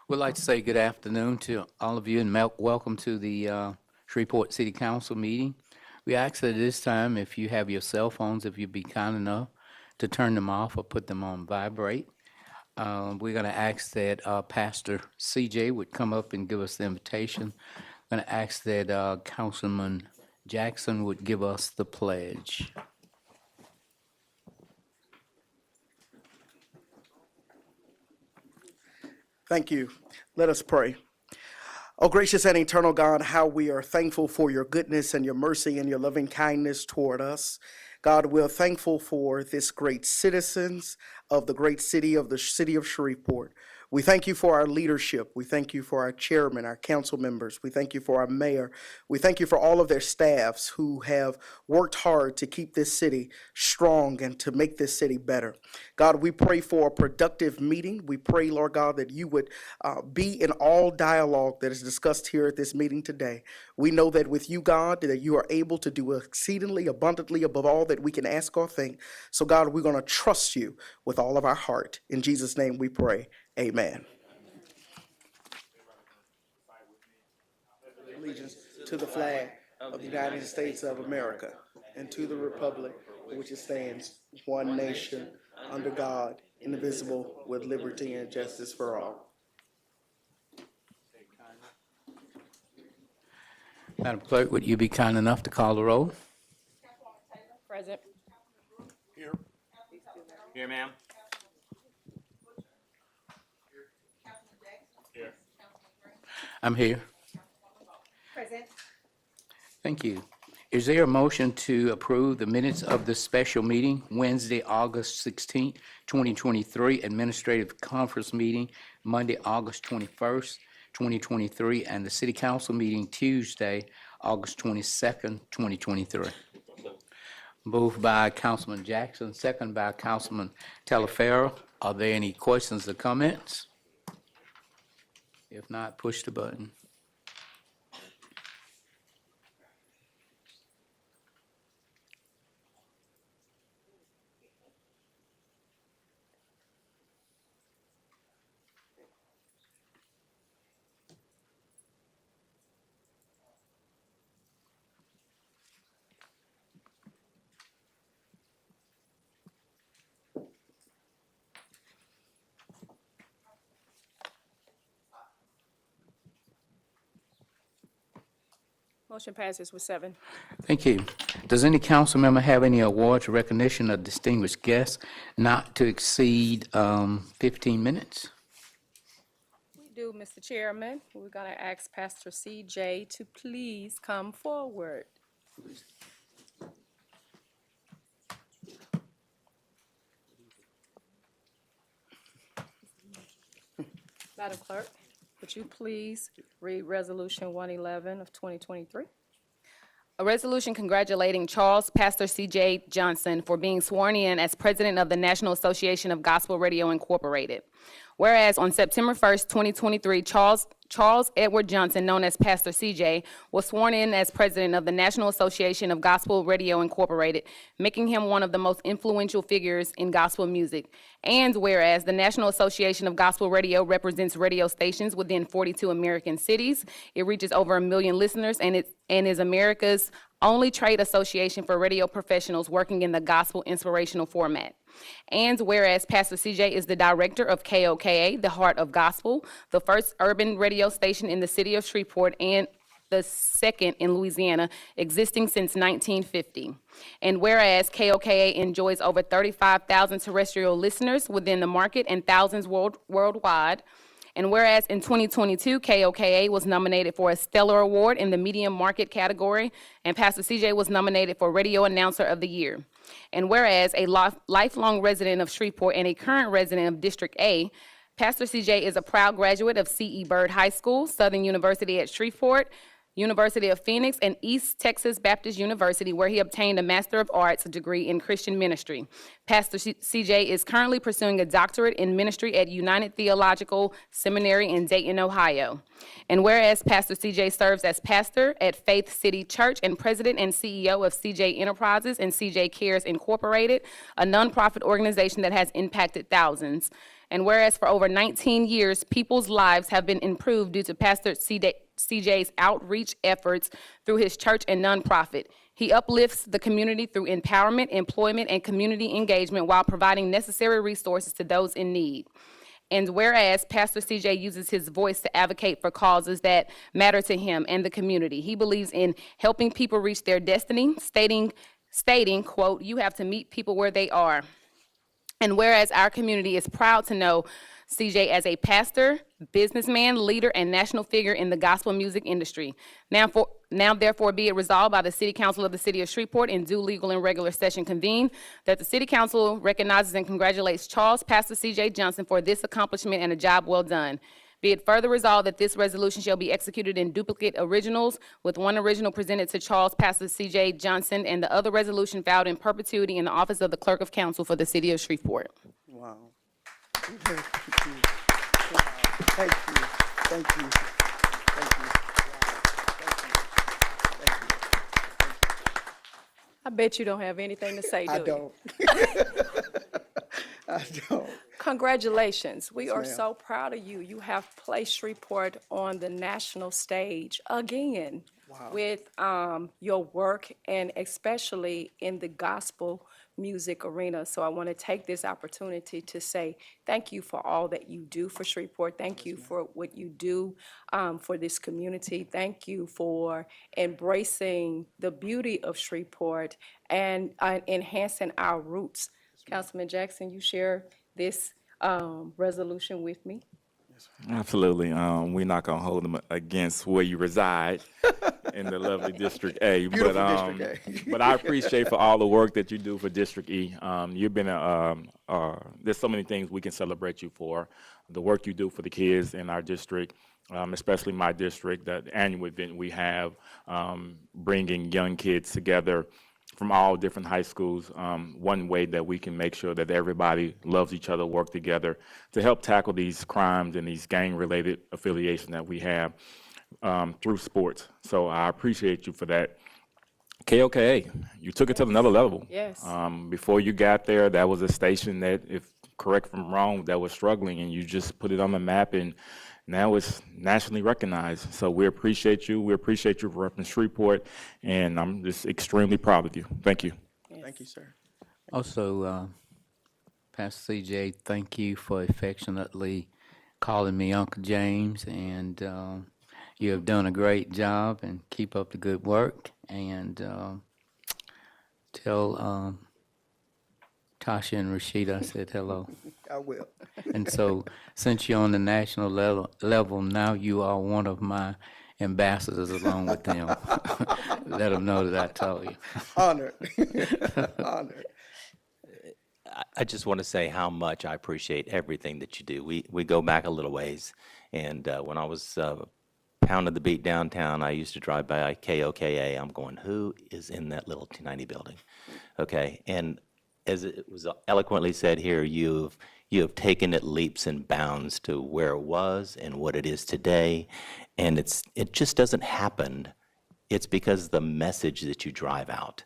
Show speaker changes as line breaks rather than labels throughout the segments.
We'd like to say good afternoon to all of you and welcome to the Shreveport City Council meeting. We ask that at this time, if you have your cell phones, if you'd be kind enough to turn them off or put them on vibrate. We're going to ask that Pastor CJ would come up and give us the invitation. Going to ask that Councilman Jackson would give us the pledge.
Thank you. Let us pray. Oh, gracious and eternal God, how we are thankful for your goodness and your mercy and your loving kindness toward us. God, we're thankful for this great citizens of the great city of Shreveport. We thank you for our leadership. We thank you for our chairman, our council members. We thank you for our mayor. We thank you for all of their staffs who have worked hard to keep this city strong and to make this city better. God, we pray for a productive meeting. We pray, Lord God, that you would be in all dialogue that is discussed here at this meeting today. We know that with you, God, that you are able to do exceedingly abundantly above all that we can ask or think. So, God, we're going to trust you with all of our heart. In Jesus' name we pray. Amen. Allegiance to the flag of the United States of America and to the republic for which it stands, one nation, under God, indivisible, with liberty and justice for all.
Madam Clerk, would you be kind enough to call the roll?
Present.
Here, ma'am.
I'm here.
Present.
Thank you. Is there a motion to approve the minutes of the special meeting, Wednesday, August 16, 2023, administrative conference meeting, Monday, August 21st, 2023, and the city council meeting, Tuesday, August 22nd, 2023? Moved by Councilman Jackson, second by Councilman Talaferro. Are there any questions or comments? If not, push the button.
Motion passes with 7.
Thank you. Does any council member have any awards or recognition of distinguished guests not to exceed 15 minutes?
We do, Mr. Chairman. We're going to ask Pastor CJ to please come forward. Madam Clerk, would you please read Resolution 111 of 2023? A resolution congratulating Charles Pastor C.J. Johnson for being sworn in as president of the National Association of Gospel Radio Incorporated. Whereas on September 1st, 2023, Charles Edward Johnson, known as Pastor CJ, was sworn in as president of the National Association of Gospel Radio Incorporated, making him one of the most influential figures in gospel music. And whereas the National Association of Gospel Radio represents radio stations within 42 American cities, it reaches over 1 million listeners, and is America's only trade association for radio professionals working in the gospel inspirational format. And whereas Pastor CJ is the director of KOKA, the Heart of Gospel, the first urban radio station in the city of Shreveport and the second in Louisiana, existing since 1950. And whereas KOKA enjoys over 35,000 terrestrial listeners within the market and thousands worldwide. And whereas in 2022, KOKA was nominated for a Stellar Award in the medium market category, and Pastor CJ was nominated for Radio Announcer of the Year. And whereas a lifelong resident of Shreveport and a current resident of District A, Pastor CJ is a proud graduate of C.E. Byrd High School, Southern University at Shreveport, University of Phoenix, and East Texas Baptist University, where he obtained a Master of Arts degree in Christian ministry. Pastor CJ is currently pursuing a doctorate in ministry at United Theological Seminary in Dayton, Ohio. And whereas Pastor CJ serves as pastor at Faith City Church and president and CEO of CJ Enterprises and CJ Cares Incorporated, a nonprofit organization that has impacted thousands. And whereas for over 19 years, people's lives have been improved due to Pastor CJ's outreach efforts through his church and nonprofit. He uplifts the community through empowerment, employment, and community engagement while providing necessary resources to those in need. And whereas Pastor CJ uses his voice to advocate for causes that matter to him and the community, he believes in helping people reach their destiny, stating, quote, "You have to meet people where they are." And whereas our community is proud to know CJ as a pastor, businessman, leader, and national figure in the gospel music industry. Now therefore be it resolved by the City Council of the City of Shreveport in due legal and regular session convened that the City Council recognizes and congratulates Charles Pastor CJ Johnson for this accomplishment and a job well done. Be it further resolved that this resolution shall be executed in duplicate originals, with one original presented to Charles Pastor CJ Johnson and the other resolution filed in perpetuity in the office of the Clerk of Council for the City of Shreveport.
Wow. Thank you. Thank you. Thank you. Thank you.
I bet you don't have anything to say, do
I
you?
don't. I don't.
Congratulations. We are
ma'am.
so proud of you. You have placed Shreveport on the national stage again with your work, and especially in the gospel music arena. So I want to take this opportunity to say thank you for all that you do for Shreveport. Thank you for what you do for this community. Thank you for embracing the beauty of Shreveport and enhancing our roots. Councilman Jackson, you share this resolution with me.
Absolutely. We're not going to hold them against where you reside in the lovely District A.
Beautiful District A.
But I appreciate for all the work that you do for District E. You've been there's so many things we can celebrate you for. The work you do for the kids in our district, especially my district, the annual event we have, bringing young kids together from all different high schools. One way that we can make sure that everybody loves each other, work together to help tackle these crimes and these gang-related affiliations that we have through sports. So I appreciate you for that. KOKA, you took it to another level.
Yes.
Before you got there, that was a station that, if correct if I'm wrong, that was struggling, and you just put it on the map, and now it's nationally recognized. So we appreciate you. We appreciate you for representing Shreveport, and I'm just extremely proud of you. Thank you.
Thank you, sir.
Also, Pastor CJ, thank you for affectionately calling me Uncle James, and you have done a great job, and keep up the good work, and tell Tasha and Rashida I said hello.
I will.
And so, since you're on the national level, now you are one of my ambassadors along with them. Let them know that I told you.
Honored. Honored.
I just want to say how much I appreciate everything that you do. We go back a little ways, and when I was pounding the beat downtown, I used to drive by KOKA. I'm going, who is in that little tiny building? Okay, and as it was eloquently said here, you have taken it leaps and bounds to where it was and what it is today, and it just doesn't happen. It's because of the message that you drive out,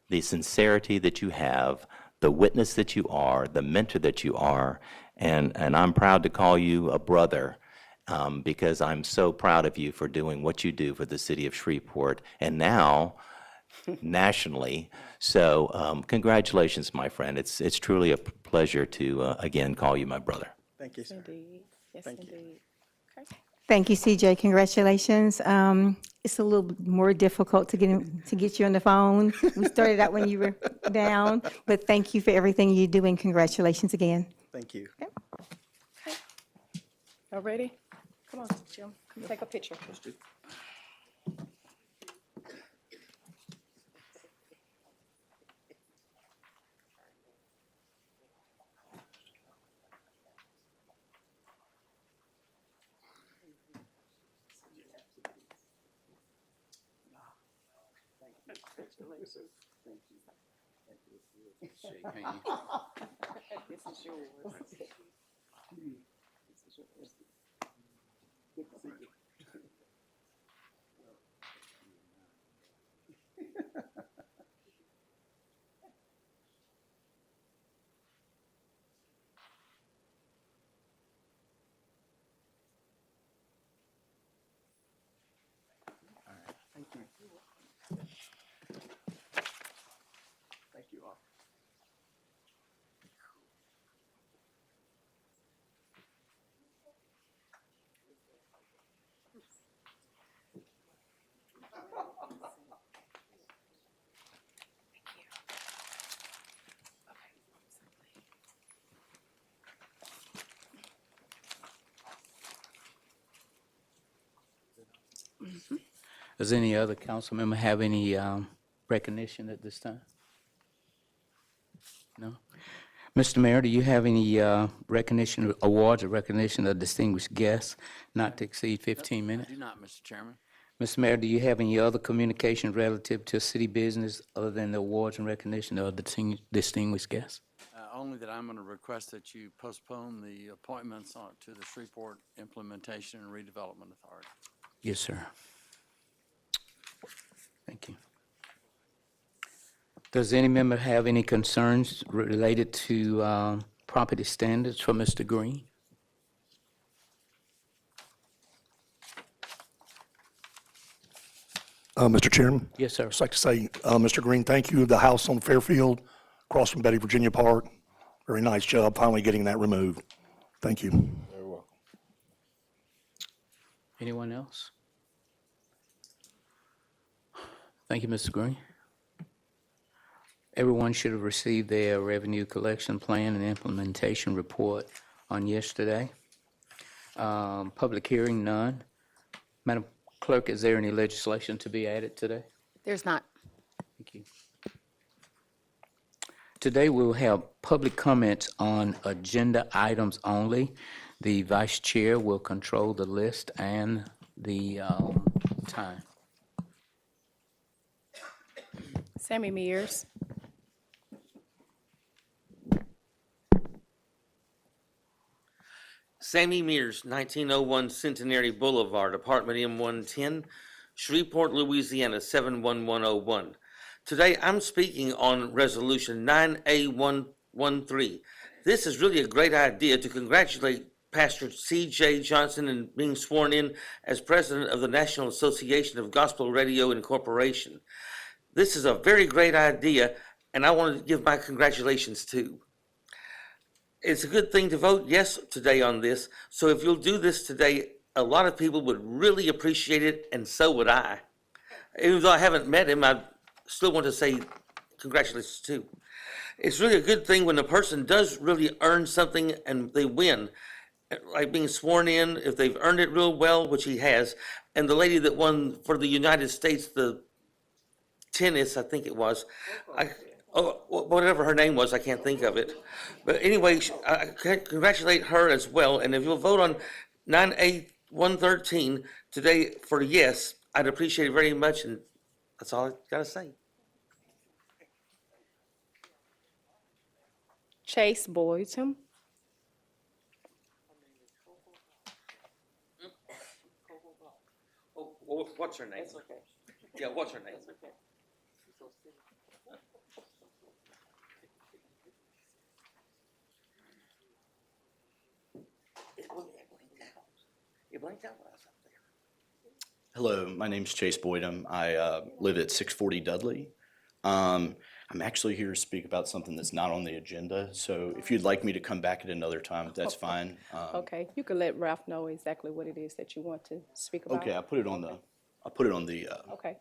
the sincerity that you have, the witness that you are, the mentor that you are, and I'm proud to call you a brother because I'm so proud of you for doing what you do for the city of Shreveport, and now nationally. So congratulations, my friend. It's truly a pleasure to, again, call you my brother.
Thank you, sir.
Indeed. Yes,
Thank you.
indeed. Okay.
Thank you, CJ. Congratulations. It's a little more difficult to get you on the phone. We started out when you were down, but thank you for everything you do, and congratulations again.
Thank you.
Y'all ready? Come on, Jim. Come take a picture.
Shake hands.
This is yours.
Does any other council member have any recognition at this time? No? Mr. Mayor, do you have any recognition, awards or recognition of distinguished guests not to exceed 15 minutes?
I do not, Mr. Chairman.
Mr. Mayor, do you have any other communication relative to city business other than the awards and recognition of the distinguished guests?
Only that I'm going to request that you postpone the appointments to the Shreveport Implementation and Redevelopment Authority.
Yes, sir. Thank you. Does any member have any concerns related to property standards for Mr. Green?
Mr. Chairman,
Yes, sir.
I'd just like to say, Mr. Green, thank you. The house on Fairfield, across from Betty Virginia Park, very nice job finally getting that removed. Thank you.
Very welcome.
Anyone else? Thank you, Mr. Green. Everyone should have received their revenue collection plan and implementation report on yesterday. Public hearing, none. Madam Clerk, is there any legislation to be added today?
There's not.
Thank you. Today, we will have public comments on agenda items only. The vice chair will control the list and the time.
Sammy Mears.
Sammy Mears, 1901 Centenary Boulevard, Apartment M110, Shreveport, Louisiana, 71101. Today, I'm speaking on Resolution 9A113. This is really a great idea to congratulate Pastor C.J. Johnson in being sworn in as president of the National Association of Gospel Radio Incorporation. This is a very great idea, and I want to give my congratulations too. It's a good thing to vote yes today on this, so if you'll do this today, a lot of people would really appreciate it, and so would I. Even though I haven't met him, I still want to say congratulations too. It's really a good thing when a person does really earn something and they win, like being sworn in, if they've earned it real well, which he has. And the lady that won for the United States, the tennis, I think it was, whatever her name was, I can't think of it. But anyway, I congratulate her as well. And if you'll vote on 9A113 today for yes, I'd appreciate it very much. And that's all I gotta say.
Chase Boydton.
Oh, what's her name? Yeah, what's her name? It blinked out when I was up there.
Hello, my name's Chase Boydum. I live at 640 Dudley. I'm actually here to speak about something that's not on the agenda, so if you'd like me to come back at another time, that's fine.
Okay, you can let Ralph know exactly what it is that you want to speak about.
Okay, I'll put it on the,
Okay,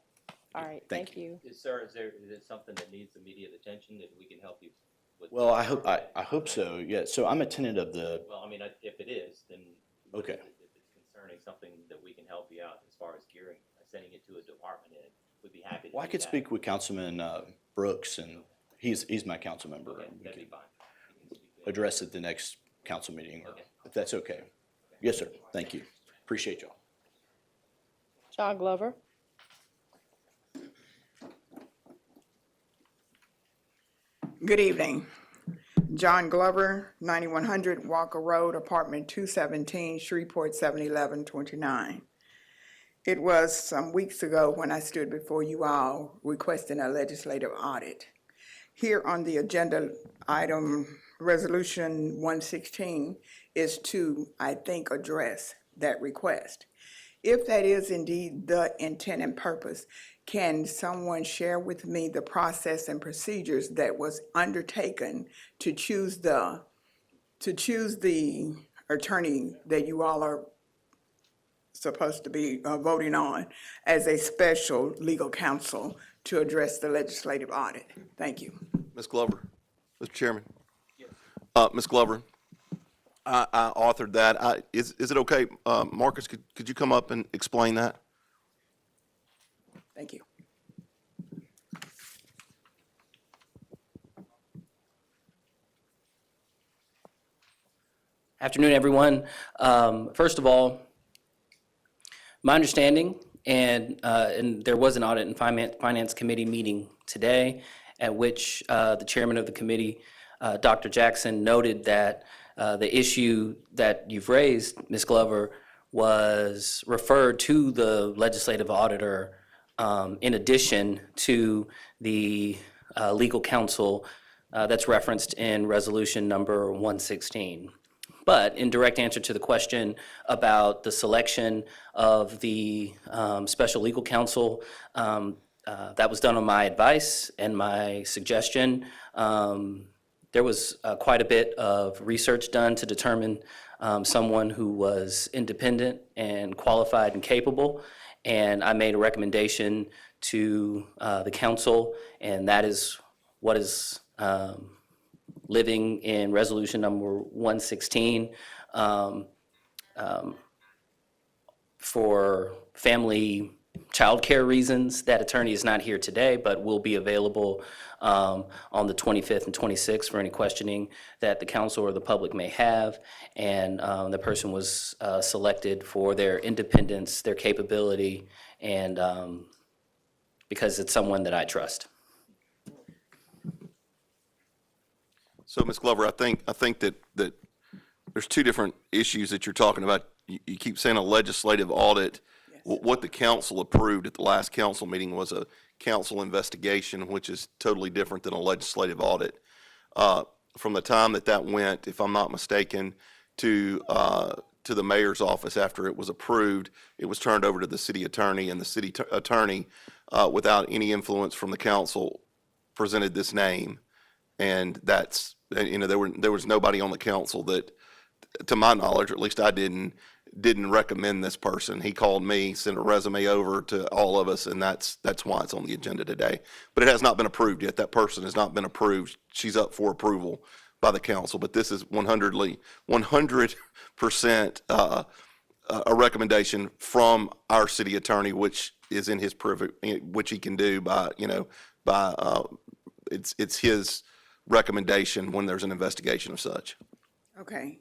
all right,
Thank
thank you.
Sir, is it something that needs immediate attention that we can help you with?
well, I hope so, yeah. So I'm a tenant of the,
Well, I mean, if it is, then.
Okay.
If it's concerning something that we can help you out as far as gearing, sending it to a department head, we'd be happy to do
well, I could
that.
speak with Councilman Brooks, and he's my council member.
Okay,
and we
that'd be
can
fine. You can speak to him.
address it the next council meeting, or
Okay.
if that's okay. Yes, sir. Thank you. Appreciate y'all.
John Glover.
Good evening. John Glover, 9100 Walker Road, Apartment 217, Shreveport, 71129. It was some weeks ago when I stood before you all requesting a legislative audit. Here on the agenda item, Resolution 116 is to, I think, address that request. If that is indeed the intent and purpose, can someone share with me the process and procedures that was undertaken to choose the attorney that you all are supposed to be voting on as a special legal counsel to address the legislative audit? Thank you.
Ms. Glover, Mr. Chairman. Ms. Glover, I authored that. Is it okay, Marcus, could you come up and explain that?
Thank you.
Afternoon, everyone. First of all, my understanding, and there was an Audit and Finance Committee meeting today at which the chairman of the committee, Dr. Jackson, noted that the issue that you've raised, Ms. Glover, was referred to the legislative auditor in addition to the legal counsel that's referenced in resolution number 116. But in direct answer to the question about the selection of the special legal counsel, that was done on my advice and my suggestion. There was quite a bit of research done to determine someone who was independent and qualified and capable, and I made a recommendation to the council, and that is what is living in resolution number 116 for family childcare reasons. That attorney is not here today, but will be available on the 25th and 26th for any questioning that the council or the public may have. And the person was selected for their independence, their capability, and because it's someone that I trust.
So, Ms. Glover, I think that there's two different issues that you're talking about. You keep saying a legislative audit. What the council approved at the last council meeting was a council investigation, which is totally different than a legislative audit. From the time that went, if I'm not mistaken, to the mayor's office after it was approved, it was turned over to the city attorney, and the city attorney, without any influence from the council, presented this name. And that's, there was nobody on the council that, to my knowledge, or at least I didn't recommend this person. He called me, sent a resume over to all of us, and that's why it's on the agenda today. But it has not been approved yet. That person has not been approved. She's up for approval by the council, but this is 100% a recommendation from our city attorney, which is in his which he can do by it's his recommendation when there's an investigation of such.
Okay.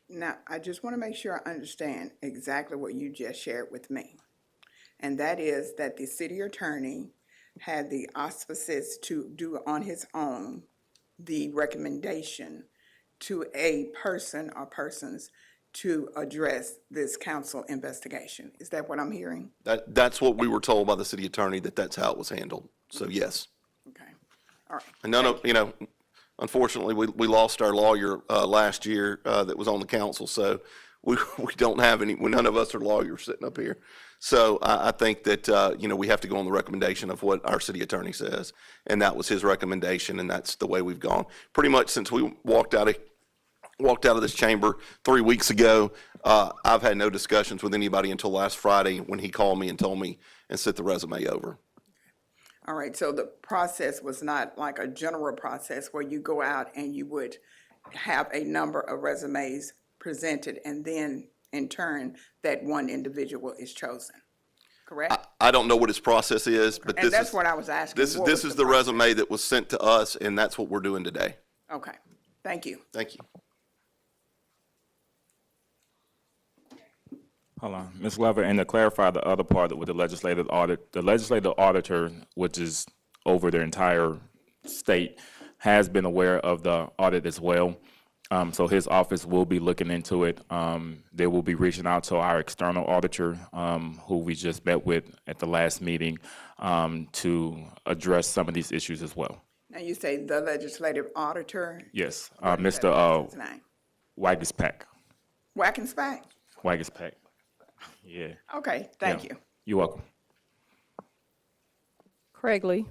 Now, I just want to make sure I understand exactly what you just shared with me. And that is that the city attorney had the auspices to do on his own the recommendation to a person or persons to address this council investigation. Is that what I'm hearing?
That's what we were told by the city attorney, that's how it was handled. So yes.
Okay. All right.
And none of, unfortunately, we lost our lawyer last year that was on the council, so we don't have none of us are lawyers sitting up here. So I think that, we have to go on the recommendation of what our city attorney says, and that was his recommendation, and that's the way we've gone. Pretty much since we walked out of this chamber 3 weeks ago, I've had no discussions with anybody until last Friday when he called me and told me and sent the resume over.
All right, so the process was not like a general process where you go out and you would have a number of resumes presented and then in turn that one individual is chosen, correct?
I don't know what his process is, but
And that's what I was asking.
This is the resume that was sent to us, and that's what we're doing today.
Okay, thank you.
Thank you.
Hold on, Ms. Glover, and to clarify the other part with the legislative audit, the legislative auditor, which is over the entire state, has been aware of the audit as well. So his office will be looking into it. They will be reaching out to our external auditor, who we just met with at the last meeting, to address some of these issues as well.
Now you say the legislative auditor?
Yes,
What is that
Mr.
person's name?
Wagispack.
Wackenspach?
Wagispack. Yeah.
Okay, thank
Yeah.
you.
You're welcome.
Craig Lee.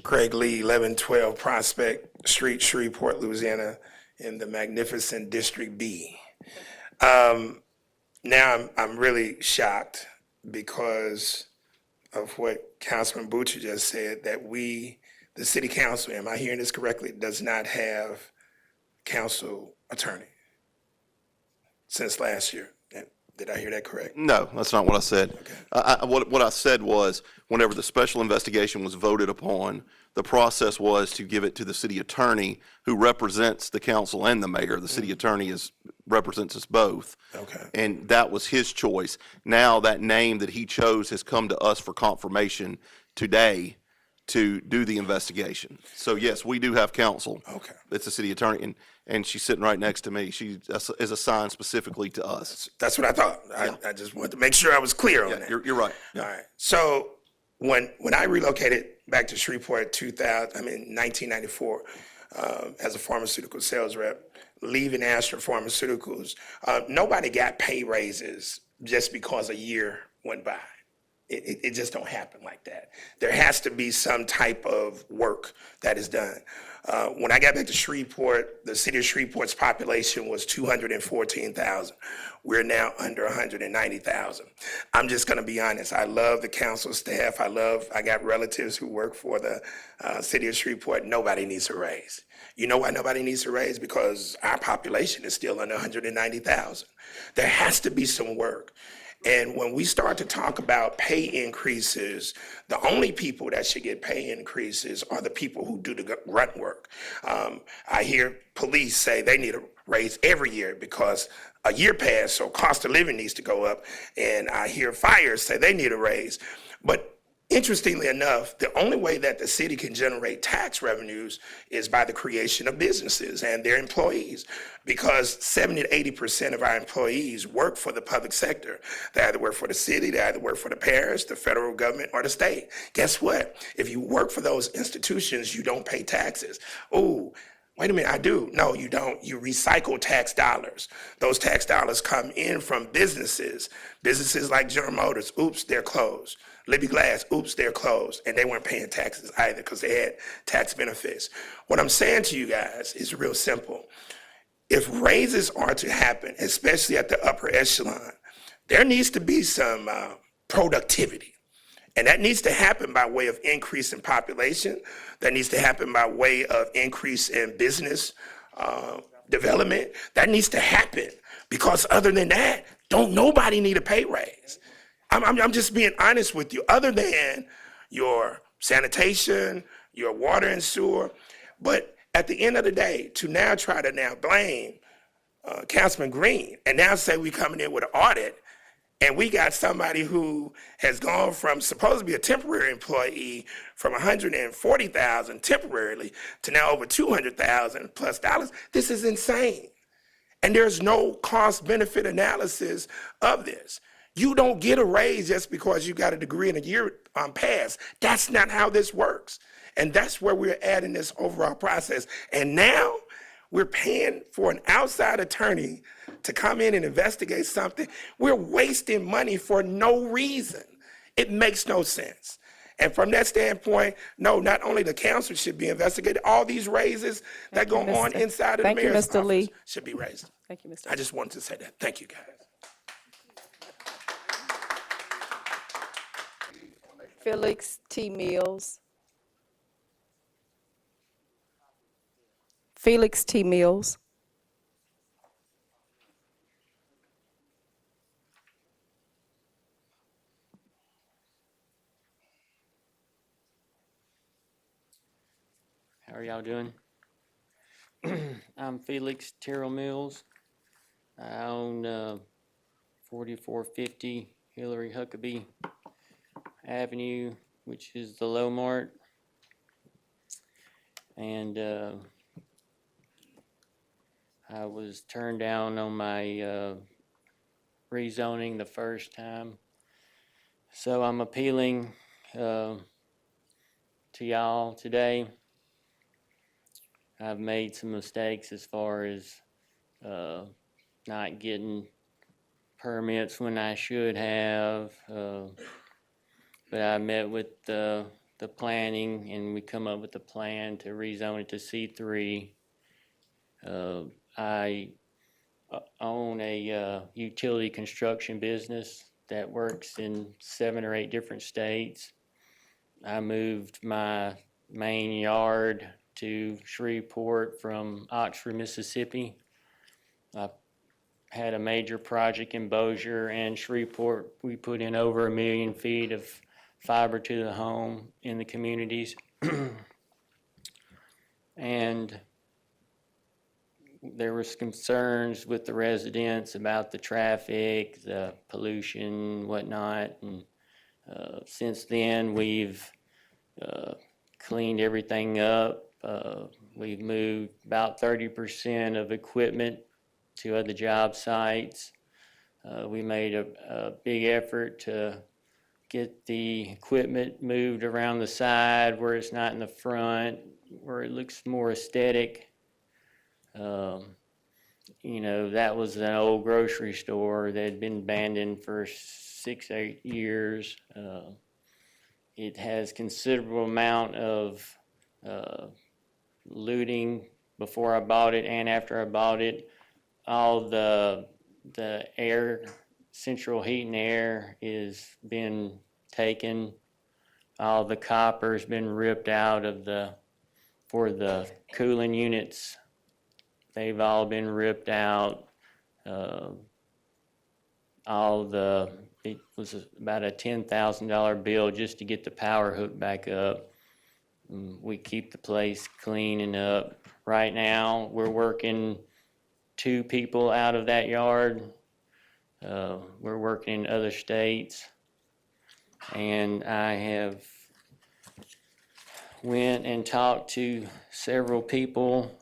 Craig Lee, 1112 Prospect Street, Shreveport, Louisiana, in the magnificent District B. Now I'm really shocked because of what Councilman Butcher just said, that we the city council, am I hearing this correctly, does not have council attorney since last year? Did I hear that correct?
No, that's not what I said. What I said was, whenever the special investigation was voted upon, the process was to give it to the city attorney, who represents the council and the mayor. The city attorney represents us both.
Okay.
And that was his choice. Now, that name that he chose has come to us for confirmation today to do the investigation. So yes, we do have counsel.
Okay.
It's the city attorney, and she's sitting right next to me. She is assigned specifically to us.
That's what I thought. I just wanted to make sure I was clear on
Yeah,
that.
you're right.
All right. So when I relocated back to Shreveport 1994, as a pharmaceutical sales rep, leaving Astra Pharmaceuticals, nobody got pay raises just because a year went by. It just don't happen like that. There has to be some type of work that is done. When I got back to Shreveport, the city of Shreveport's population was 214,000. We're now under 190,000. I'm just gonna be honest, I love the council staff. I got relatives who work for the city of Shreveport. Nobody needs a raise. You know why nobody needs a raise? Because our population is still under 190,000. There has to be some work. And when we start to talk about pay increases, the only people that should get pay increases are the people who do the grunt work. I hear police say they need a raise every year because a year passed, so cost of living needs to go up. And I hear fire say they need a raise. But interestingly enough, the only way that the city can generate tax revenues is by the creation of businesses and their employees, because 70 to 80% of our employees work for the public sector. They either work for the city, they either work for the parish, the federal government, or the state. Guess what? If you work for those institutions, you don't pay taxes. Oh, wait a minute, I do. No, you don't. You recycle tax dollars. Those tax dollars come in from businesses. Businesses like General Motors, oops, they're closed. Libby Glass, oops, they're closed. And they weren't paying taxes either because they had tax benefits. What I'm saying to you guys is real simple. If raises are to happen, especially at the upper echelon, there needs to be some productivity. And that needs to happen by way of increase in population. That needs to happen by way of increase in business development. That needs to happen, because other than that, don't nobody need a pay raise. I'm just being honest with you, other than your sanitation, your water and sewer. But at the end of the day, to now try to now blame Councilman Green and now say we coming in with an audit, and we got somebody who has gone from supposed to be a temporary employee from 140,000 temporarily to now over 200,000 plus dollars. This is insane. And there's no cost benefit analysis of this. You don't get a raise just because you got a degree in a year past. That's not how this works. And that's where we're at in this overall process. And now we're paying for an outside attorney to come in and investigate something. We're wasting money for no reason. It makes no sense. And from that standpoint, no, not only the council should be investigated, all these raises that go on inside of the mayor's office should be raised.
Thank you, Mr.
I just wanted to say that. Thank you, guys.
Felix T. Mills. Felix T. Mills.
How are y'all doing? I'm Felix Terrell Mills. I own 4450 Hillary Huckabee Avenue, which is the Low Mart. And I was turned down on my rezoning the first time. So I'm appealing to y'all today. I've made some mistakes as far as not getting permits when I should have, but I met with the planning and we come up with a plan to rezone it to C3. I own a utility construction business that works in 7 or 8 different states. I moved my main yard to Shreveport from Oxford, Mississippi. I had a major project in Bossier and Shreveport. We put in over 1 million feet of fiber to the home in the communities. And there was concerns with the residents about the traffic, the pollution, whatnot. And since then, we've cleaned everything up. We've moved about 30% of equipment to other job sites. We made a big effort to get the equipment moved around the side where it's not in the front, where it looks more aesthetic. You know, that was an old grocery store that had been abandoned for 6-8 years. It has considerable amount of looting before I bought it and after I bought it. All the air, central heat and air is been taken. All the copper's been ripped out of for the cooling units. They've all been ripped out. It was about a $10,000 bill just to get the power hooked back up. We keep the place clean and up. Right now, we're working 2 people out of that yard. We're working in other states. And I have went and talked to several people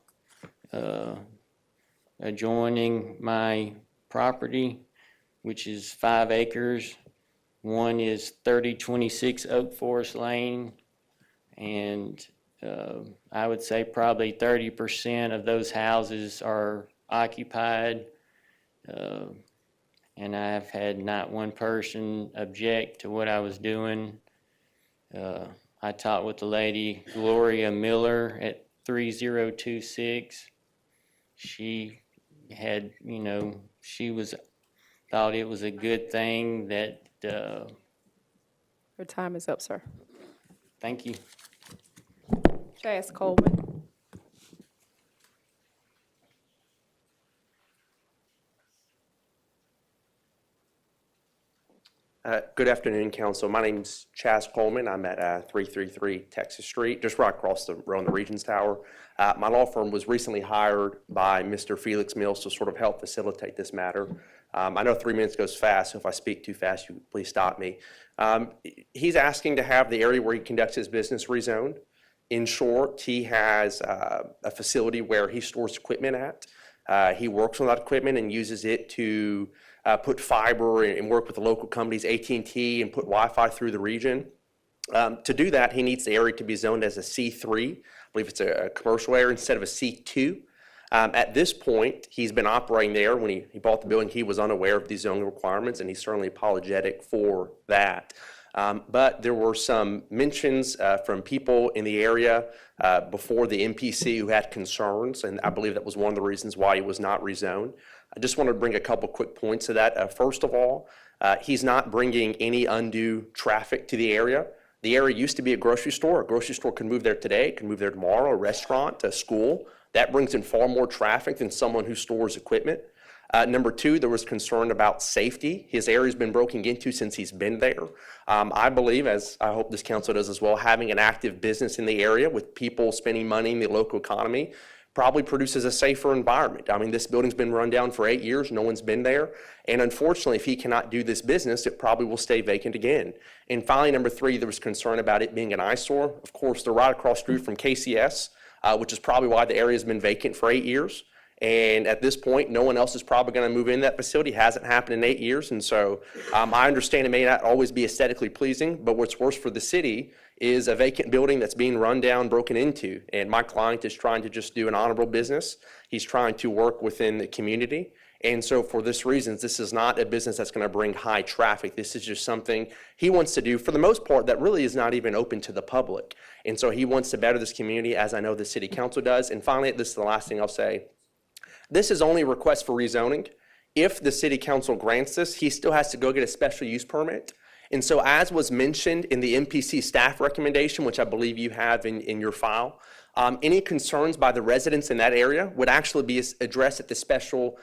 adjoining my property, which is 5 acres. One is 3026 Oak Forest Lane, and I would say probably 30% of those houses are occupied, and I've had not one person object to what I was doing. I talked with the lady, Gloria Miller, at 3026. She had, you know, thought it was a good thing that.
Your time is up, sir.
Thank you.
Chaz Coleman.
Good afternoon, Council. My name's Chaz Coleman. I'm at 333 Texas Street, just right across the road on the Regions Tower. My law firm was recently hired by Mr. Felix Mills to sort of help facilitate this matter. I know 3 minutes goes fast, so if I speak too fast, you please stop me. He's asking to have the area where he conducts his business rezoned. In short, he has a facility where he stores equipment at. He works on that equipment and uses it to put fiber and work with the local companies, AT&T, and put Wi-Fi through the region. To do that, he needs the area to be zoned as a C3. I believe it's a commercial area instead of a C2. At this point, he's been operating there. When he bought the building, he was unaware of these zoning requirements, and he's certainly apologetic for that. But there were some mentions from people in the area before the MPC who had concerns, and I believe that was one of the reasons why he was not rezoned. I just want to bring a couple quick points to that. First of all, he's not bringing any undue traffic to the area. The area used to be a grocery store. A grocery store could move there today, could move there tomorrow, a restaurant, a school. That brings in far more traffic than someone who stores equipment. Number 2, there was concern about safety. His area's been broken into since he's been there. I believe, as I hope this council does as well, having an active business in the area with people spending money in the local economy probably produces a safer environment. I mean, this building's been run down for 8 years. No one's been there. And unfortunately, if he cannot do this business, it probably will stay vacant again. And finally, number 3, there was concern about it being an eyesore. Of course, they're right across the street from KCS, which is probably why the area's been vacant for 8 years. And at this point, no one else is probably going to move in that facility. It hasn't happened in 8 years. And so I understand it may not always be aesthetically pleasing, but what's worse for the city is a vacant building that's being run down, broken into. And my client is trying to just do an honorable business. He's trying to work within the community. And so for this reason, this is not a business that's going to bring high traffic. This is just something he wants to do, for the most part, that really is not even open to the public. And so he wants to better this community, as I know the city council does. And finally, this is the last thing I'll say. This is only a request for rezoning. If the city council grants this, he still has to go get a special use permit. And so as was mentioned in the MPC staff recommendation, which I believe you have in your file, any concerns by the residents in that area would actually be addressed at the special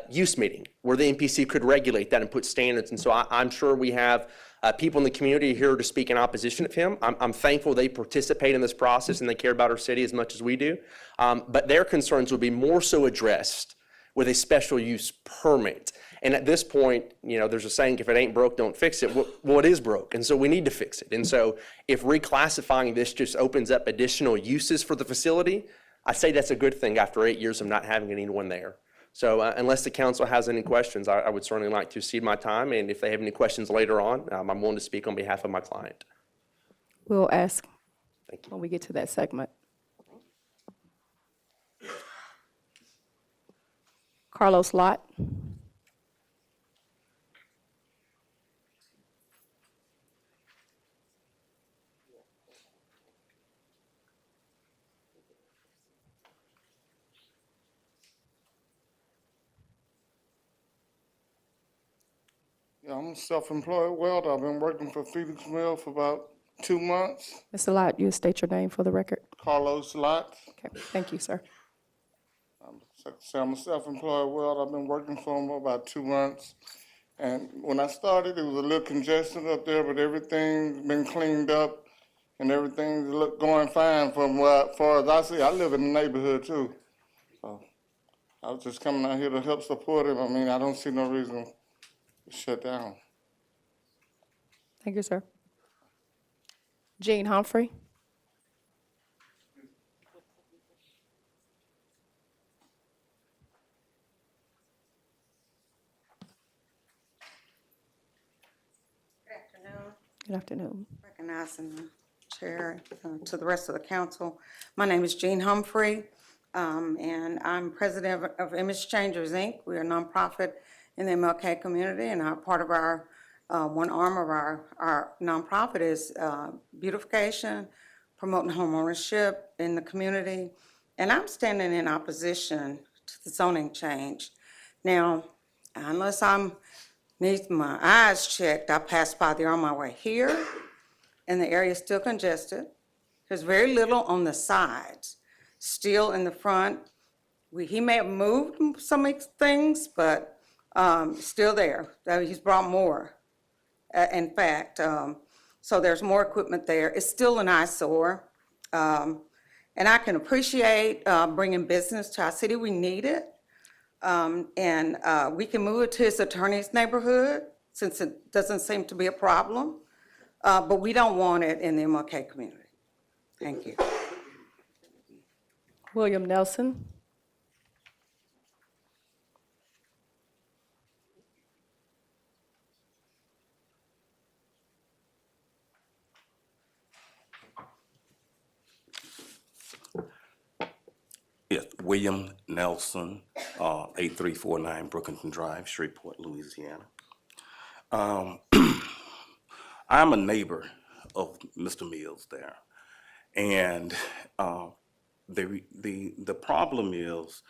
use meeting where the MPC could regulate that and put standards. And so I'm sure we have people in the community here to speak in opposition of him. I'm thankful they participate in this process and they care about our city as much as we do. But their concerns would be more so addressed with a special use permit. And at this point, you know, there's a saying, if it ain't broke, don't fix it. Well, it is broke, and so we need to fix it. And so if reclassifying this just opens up additional uses for the facility, I say that's a good thing after 8 years of not having anyone there. So unless the council has any questions, I would certainly like to cede my time, and if they have any questions later on, I'm willing to speak on behalf of my client.
We'll ask when we get to that segment. Carlos Lott.
Yeah, I'm a self-employed welder. I've been working for Felix Mill for about 2 months.
Mr. Lott, you state your name for the record.
Carlos Lott.
Okay, thank you, sir.
I'm a self-employed welder. I've been working for him for about 2 months. And when I started, it was a little congested up there, but everything's been cleaned up and everything's going fine from as far as I see. I live in the neighborhood too. So I was just coming out here to help support him. I mean, I don't see no reason to shut down.
Thank you, sir. Gene Humphrey. Good afternoon.
Recognizing the chair, to the rest of the council. My name is Jean Humphrey, and I'm president of Image Changers, Inc. We're a nonprofit in the MLK community, and part of our, one arm of our nonprofit is beautification, promoting homeownership in the community. And I'm standing in opposition to the zoning change. Now, unless need my eyes checked, I passed by there on my way here, and the area is still congested. There's very little on the sides, still in the front. He may have moved some things, but still there. He's brought more, in fact. So there's more equipment there. It's still an eyesore. And I can appreciate bringing business to our city. We need it. And we can move it to his attorney's neighborhood since it doesn't seem to be a problem. But we don't want it in the MLK community. Thank you.
William Nelson.
Yes, William Nelson, 8349 Brookington Drive, Shreveport, Louisiana. I'm a neighbor of Mr. Mills there. And the problem is,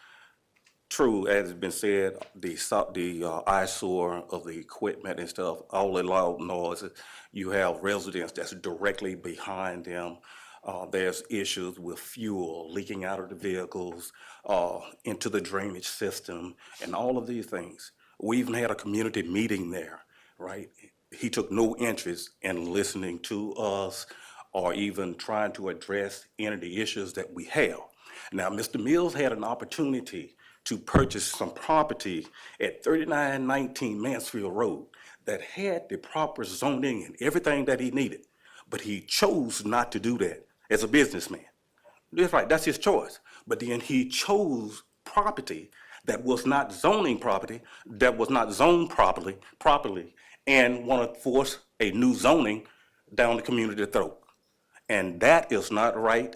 true, as has been said, the eyesore of the equipment and stuff, all the loud noises. You have residents that's directly behind them. There's issues with fuel leaking out of the vehicles, into the drainage system, and all of these things. We even had a community meeting there, right? He took no interest in listening to us or even trying to address any of the issues that we have. Now, Mr. Mills had an opportunity to purchase some property at 3919 Mansfield Road that had the proper zoning and everything that he needed, but he chose not to do that as a businessman. That's right, that's his choice. But then he chose property that was not zoning property, that was not zoned properly, and want to force a new zoning down the community throat. And that is not right.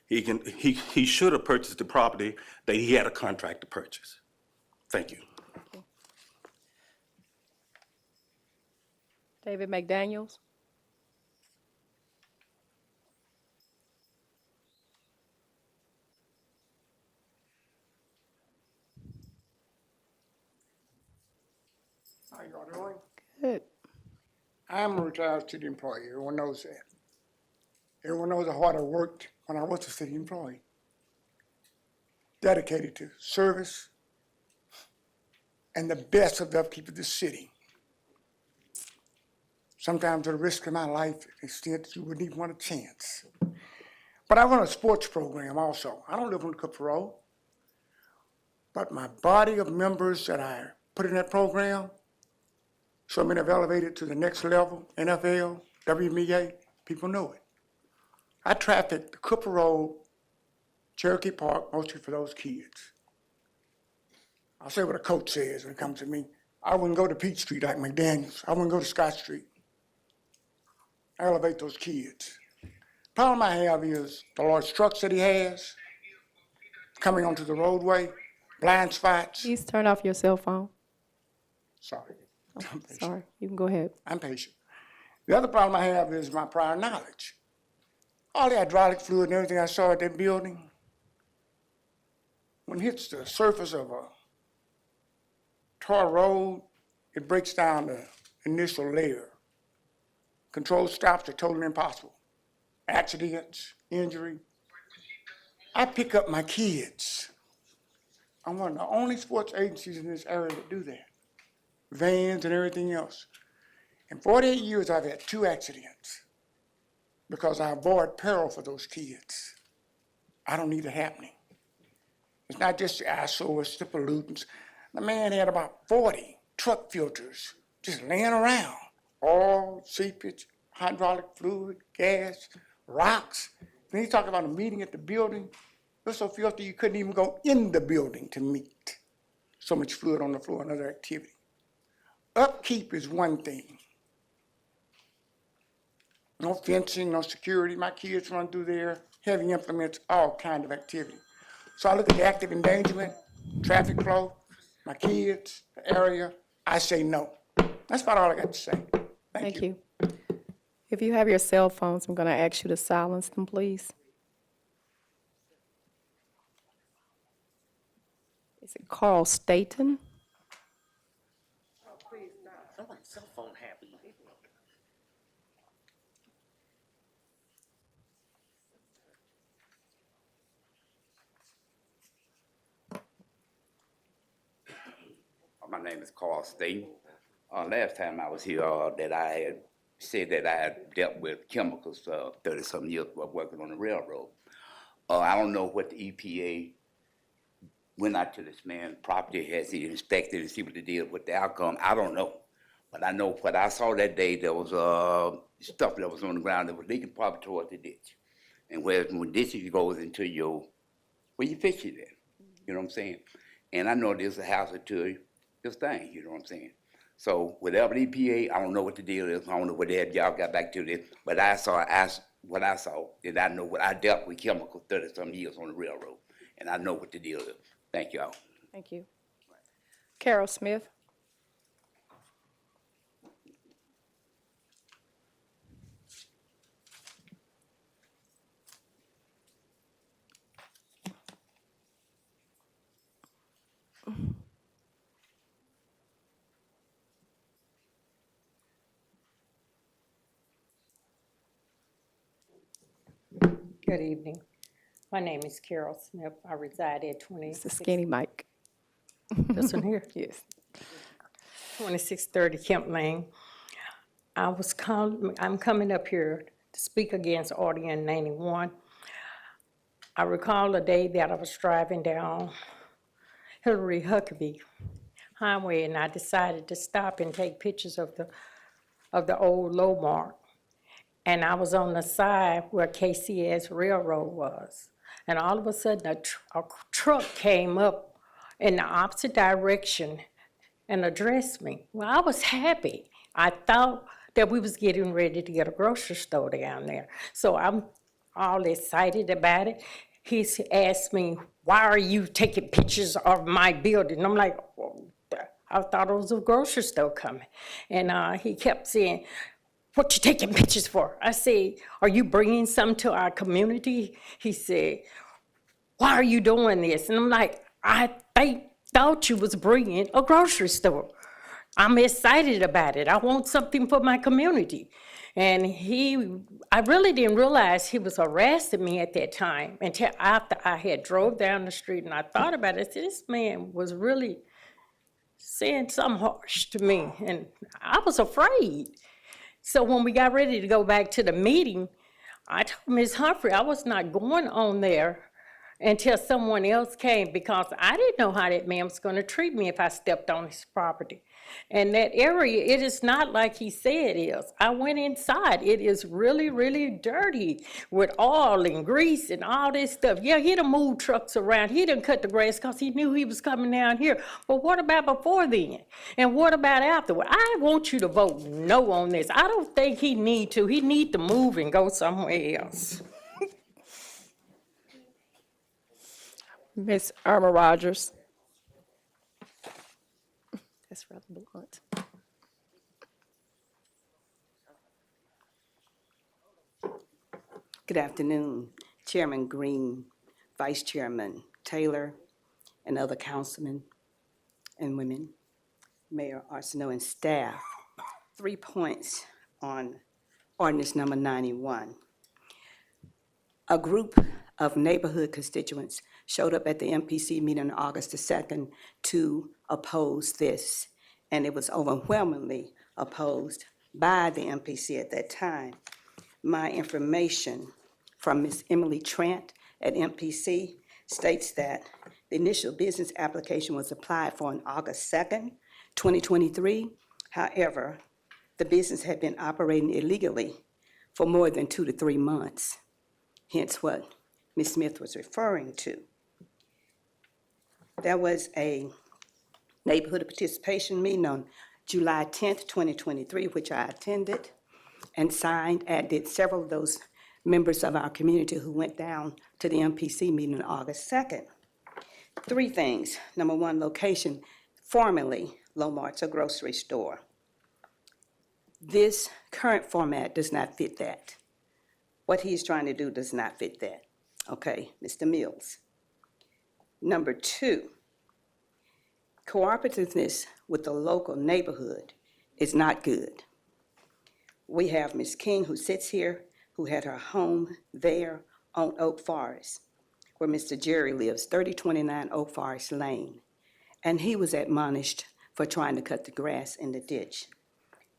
He should have purchased the property that he had a contract to purchase. Thank you.
David McDaniels.
How you all doing?
Good.
I'm a retired city employee. Everyone knows that. Everyone knows how hard I worked when I was a city employee. Dedicated to service and the best of the upkeep of the city. Sometimes at the risk of my life, extent that you wouldn't even want a chance. But I run a sports program also. I don't live on Cooper Road. But my body of members that I put in that program, so many have elevated to the next level, NFL, WNBA, people know it. I traffic the Cooper Road, Cherokee Park, mostly for those kids. I'll say what a coach says when it comes to me. I wouldn't go to Peach Street like McDaniels. I wouldn't go to Scott Street. I elevate those kids. Problem I have is the large trucks that he has coming onto the roadway, blind spots.
Please turn off your cell phone.
Sorry.
Sorry, you can go ahead.
I'm patient. The other problem I have is my prior knowledge. All the hydraulic fluid and everything I saw at that building, when it hits the surface of a tar road, it breaks down the initial layer. Control stops are totally impossible. Accidents, injury. I pick up my kids. I'm one of the only sports agencies in this area that do that. Vans and everything else. In 48 years, I've had 2 accidents because I avoid peril for those kids. I don't need it happening. It's not just the eyesores, the pollutants. The man had about 40 truck filters just laying around. Oil, seepage, hydraulic fluid, gas, rocks. Then he's talking about a meeting at the building. It was so filthy you couldn't even go in the building to meet. So much fluid on the floor, another activity. Upkeep is one thing. No fencing, no security. My kids run through there, heavy implements, all kind of activity. So I look at the active endangerment, traffic flow, my kids, the area. I say no. That's about all I got to say.
Thank you. If you have your cell phones, I'm going to ask you to silence them, please. Is it Carl Staten?
Somebody's cell phone happy.
My name is Carl Staten. Last time I was here, that I had said that I had dealt with chemicals 30-something years while working on the railroad. I don't know what the EPA went out to this man's property, has he inspected and see what they did with the outcome. I don't know. But I know what I saw that day, there was stuff that was on the ground that was leaking probably towards the ditch. And whereas when ditches goes into where you fish it in, you know what I'm saying? And I know there's a hazard to this thing, you know what I'm saying? So whatever the EPA, I don't know what the deal is. I don't know what y'all got back to this, but what I saw, and I know what I dealt with chemicals 30-some years on the railroad, and I know what the deal is. Thank y'all.
Thank you. Carol Smith.
Good evening. My name is Carol Smith. I reside at 26.
It's a skinny mic.
This one here?
Yes.
2630 Kemp Lane. I'm coming up here to speak against Ordinance 91. I recall the day that I was driving down Hillary Huckabee Highway, and I decided to stop and take pictures of the old low mark. And I was on the side where KCS Railroad was. And all of a sudden, a truck came up in the opposite direction and addressed me. Well, I was happy. I thought that we was getting ready to get a grocery store down there. So I'm all excited about it. He asked me, why are you taking pictures of my building? I'm like, well, I thought it was a grocery store coming. And he kept saying, what you taking pictures for? I said, are you bringing some to our community? He said, why are you doing this? And I'm like, I thought you was bringing a grocery store. I'm excited about it. I want something for my community. And I really didn't realize he was harassing me at that time until after I had drove down the street and I thought about it. I said, this man was really saying something harsh to me, and I was afraid. So when we got ready to go back to the meeting, I told Ms. Humphrey I was not going on there until someone else came, because I didn't know how that man was going to treat me if I stepped on his property. And that area, it is not like he said it is. I went inside. It is really, really dirty with oil and grease and all this stuff. Yeah, he done moved trucks around. He done cut the grass because he knew he was coming down here. But what about before then? And what about afterward? I want you to vote no on this. I don't think he need to. He need to move and go somewhere else.
Ms. Irma Rogers. That's rather blunt.
Good afternoon, Chairman Green, Vice Chairman Taylor, and other councilmen and women, Mayor Arsenault and staff. 3 points on ordinance number 91. A group of neighborhood constituents showed up at the MPC meeting on August the 2nd to oppose this, and it was overwhelmingly opposed by the MPC at that time. My information from Ms. Emily Trent at MPC states that the initial business application was applied for on August 2nd, 2023. However, the business had been operating illegally for more than 2 to 3 months, hence what Ms. Smith was referring to. There was a neighborhood participation meeting on July 10th, 2023, which I attended and signed, and did several of those members of our community who went down to the MPC meeting on August 2nd. 3 things. Number 1, location, formerly Lomart's, a grocery store. This current format does not fit that. What he's trying to do does not fit that. Okay, Mr. Mills. Number 2, cooperativeness with the local neighborhood is not good. We have Ms. King, who sits here, who had her home there on Oak Forest, where Mr. Jerry lives, 3029 Oak Forest Lane. And he was admonished for trying to cut the grass in the ditch.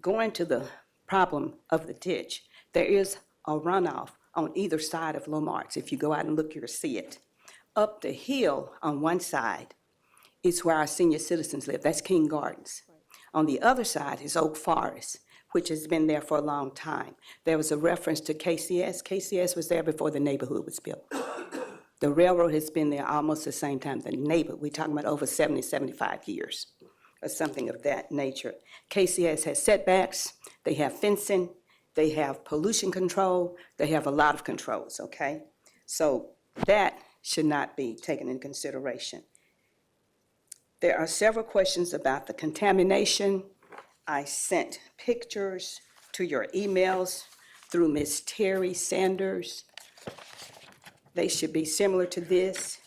Going to the problem of the ditch, there is a runoff on either side of Lomart's. If you go out and look, you'll see it. Up the hill on one side is where our senior citizens live. That's King Gardens. On the other side is Oak Forest, which has been there for a long time. There was a reference to KCS. KCS was there before the neighborhood was built. The railroad has been there almost the same time the neighborhood. We're talking about over 70, 75 years, or something of that nature. KCS has setbacks, they have fencing, they have pollution control, they have a lot of controls, okay? So that should not be taken into consideration. There are several questions about the contamination. I sent pictures to your emails through Ms. Terry Sanders. They should be similar to this.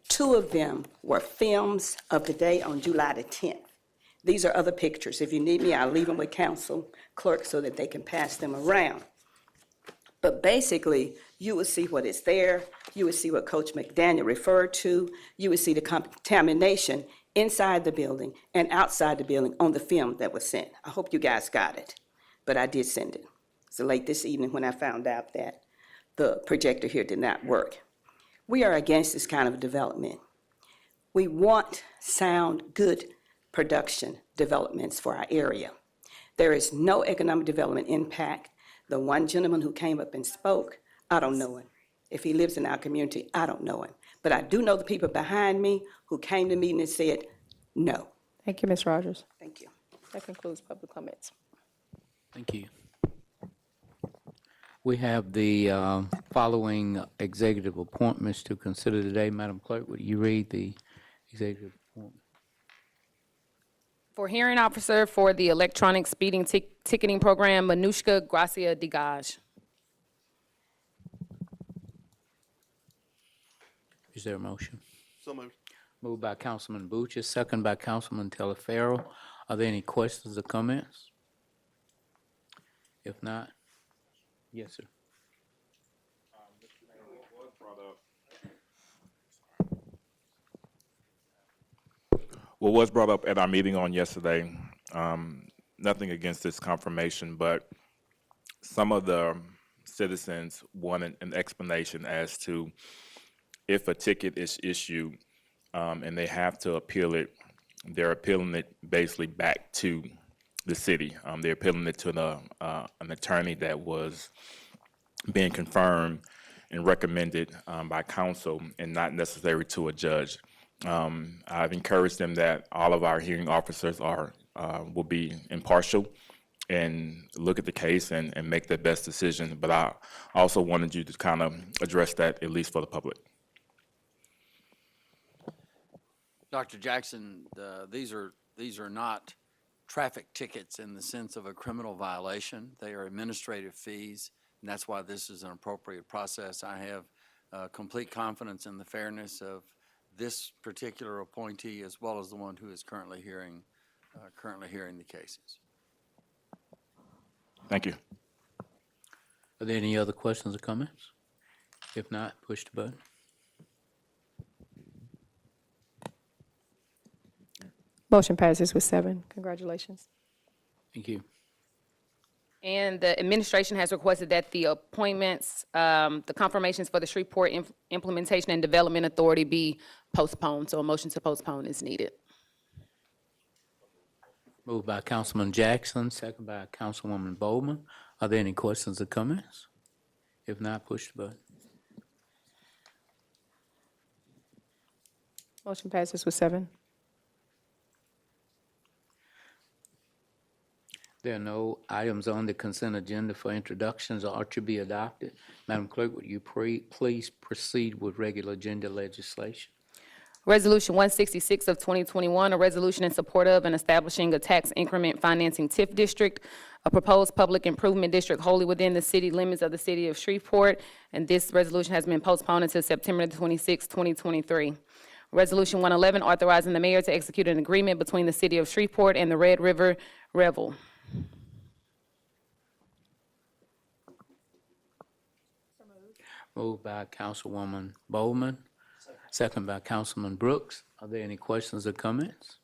2 of them were films of the day on July the 10th. These are other pictures. If you need me, I'll leave them with council clerk so that they can pass them around. But basically, you will see what is there. You will see what Coach McDaniel referred to. You will see the contamination inside the building and outside the building on the film that was sent. I hope you guys got it, but I did send it. So late this evening when I found out that the projector here did not work. We are against this kind of development. We want sound, good production developments for our area. There is no economic development impact. The one gentleman who came up and spoke, I don't know him. If he lives in our community, I don't know him. But I do know the people behind me who came to me and said, no.
Thank you, Ms. Rogers.
Thank you.
That concludes public comments.
Thank you. We have the following executive appointments to consider today. Madam Clerk, would you read the executive appointment?
For hearing officer for the electronic speeding ticketing program, Manushka Gracia Degage.
Is there a motion?
So moved.
Moved by Councilman Bucci, second by Councilman Teleferro. Are there any questions or comments? If not, yes, sir.
What was brought up at our meeting on yesterday, nothing against this confirmation, but some of the citizens wanted an explanation as to if a ticket is issued and they have to appeal it, they're appealing it basically back to the city. They're appealing it to an attorney that was being confirmed and recommended by council and not necessarily to a judge. I've encouraged them that all of our hearing officers will be impartial and look at the case and make the best decision. But I also wanted you to kind of address that, at least for the public.
Dr. Jackson, these are not traffic tickets in the sense of a criminal violation. They are administrative fees, and that's why this is an appropriate process. I have complete confidence in the fairness of this particular appointee as well as the one who is currently hearing the cases.
Thank you.
Are there any other questions or comments? If not, push the button.
Motion passes with 7. Congratulations.
Thank you.
And the administration has requested that the appointments, the confirmations for the Shreveport Implementation and Development Authority be postponed. So a motion to postpone is needed.
Moved by Councilman Jackson, second by Councilwoman Bowman. Are there any questions or comments? If not, push the button.
Motion passes with 7.
There are no items on the consent agenda for introductions or to be adopted. Madam Clerk, would you please proceed with regular agenda legislation?
Resolution 166 of 2021, a resolution in support of and establishing a tax increment financing TIF district, a proposed public improvement district wholly within the city limits of the city of Shreveport, and this resolution has been postponed until September 26, 2023. Resolution 111, authorizing the mayor to execute an agreement between the city of Shreveport and the Red River Revel.
Moved by Councilwoman Bowman, second by Councilman Brooks. Are there any questions or comments?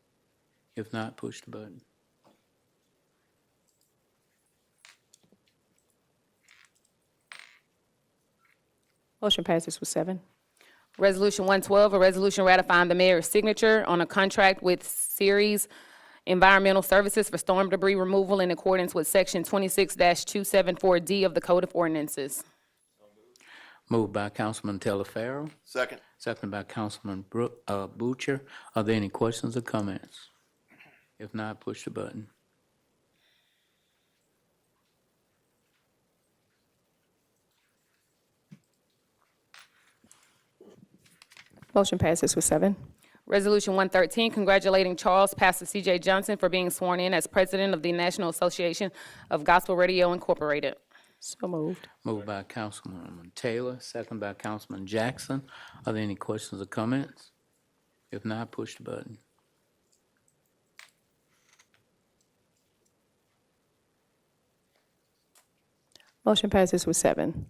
If not, push the button.
Motion passes with 7.
Resolution 112, a resolution ratifying the mayor's signature on a contract with Ceres Environmental Services for storm debris removal in accordance with Section 26-274D of the Code of Ordinances.
Moved by Councilman Telefarro,
Second.
second by Councilman Butcher. Are there any questions or comments? If not, push the button.
Motion passes with 7.
Resolution 113, congratulating Charles Pastor C.J. Johnson for being sworn in as president of the National Association of Gospel Radio Incorporated.
So moved.
Moved by Councilman Taylor, second by Councilman Jackson. Are there any questions or comments? If not, push the button.
Motion passes with 7.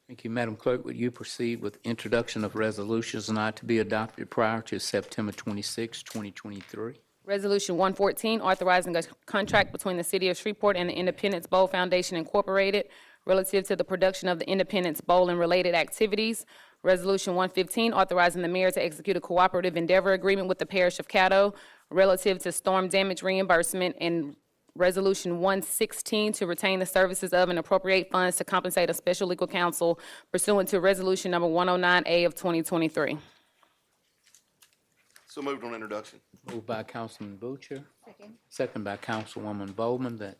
Thank you. Madam Clerk, would you proceed with introduction of resolutions not to be adopted prior to September 26, 2023?
Resolution 114, authorizing a contract between the City of Shreveport and the Independence Bowl Foundation Incorporated relative to the production of the Independence Bowl and related activities. Resolution 115, authorizing the mayor to execute a cooperative endeavor agreement with the Parish of Caddo relative to storm damage reimbursement. And Resolution 116, to retain the services of and appropriate funds to compensate a special legal counsel pursuant to Resolution number 109A of 2023.
So moved on introduction.
Moved by Councilman Butcher. Second by Councilwoman Bowman, that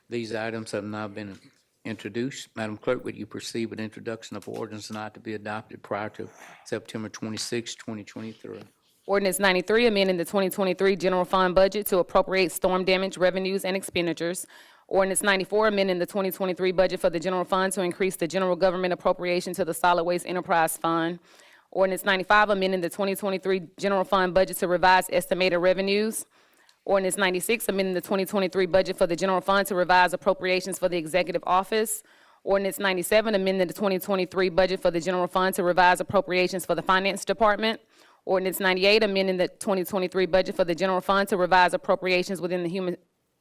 these items have now been introduced. Madam Clerk, would you proceed with introduction of ordinance not to be adopted prior to September 26, 2023?
Ordinance 93, amending the 2023 general fund budget to appropriate storm damage revenues and expenditures. Ordinance 94, amending the 2023 budget for the general fund to increase the general government appropriation to the Solid Waste Enterprise Fund. Ordinance 95, amending the 2023 general fund budget to revise estimated revenues. Ordinance 96, amending the 2023 budget for the general fund to revise appropriations for the executive office. Ordinance 97, amending the 2023 budget for the general fund to revise appropriations for the finance department. Ordinance 98, amending the 2023 budget for the general fund to revise appropriations within the human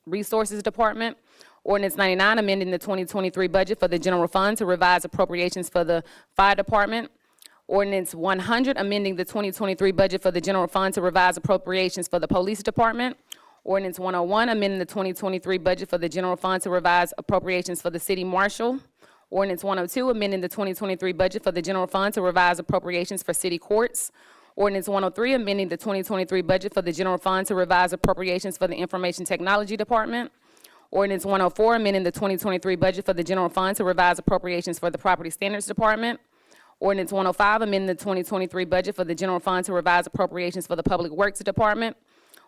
resources department. Ordinance 99, amending the 2023 budget for the general fund to revise appropriations for the fire department. Ordinance 100, amending the 2023 budget for the general fund to revise appropriations for the police department. Ordinance 101, amending the 2023 budget for the general fund to revise appropriations for the city marshal. Ordinance 102, amending the 2023 budget for the general fund to revise appropriations for city courts. Ordinance 103, amending the 2023 budget for the general fund to revise appropriations for the information technology department. Ordinance 104, amending the 2023 budget for the general fund to revise appropriations for the property standards department. Ordinance 105, amending the 2023 budget for the general fund to revise appropriations for the public works department.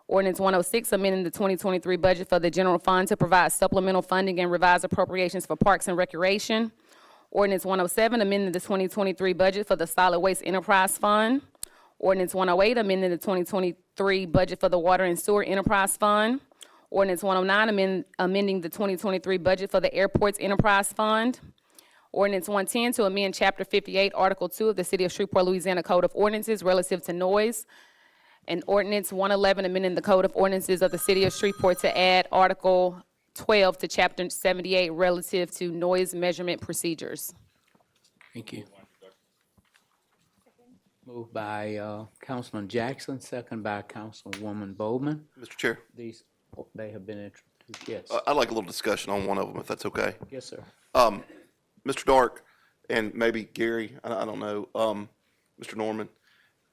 Ordinance 106, amending the 2023 budget for the general fund to provide supplemental funding and revise appropriations for parks and recreation. Ordinance 107, amending the 2023 budget for the solid waste enterprise fund. Ordinance 108, amending the 2023 budget for the water and sewer enterprise fund. Ordinance 109, amending the 2023 budget for the airports enterprise fund. Ordinance 110 to amend Chapter 58, Article 2 of the City of Shreveport, Louisiana Code of Ordinances relative to noise. And Ordinance 111, amending the Code of Ordinances of the City of Shreveport to add Article 12 to Chapter 78 relative to noise measurement procedures.
Thank you. Moved by Councilman Jackson, second by Councilwoman Bowman.
Mr. Chair,
These, they have been introduced, yes.
I'd like a little discussion on one of them, if that's okay.
Yes, sir.
Mr. Dark, and maybe Gary, I don't know, Mr. Norman,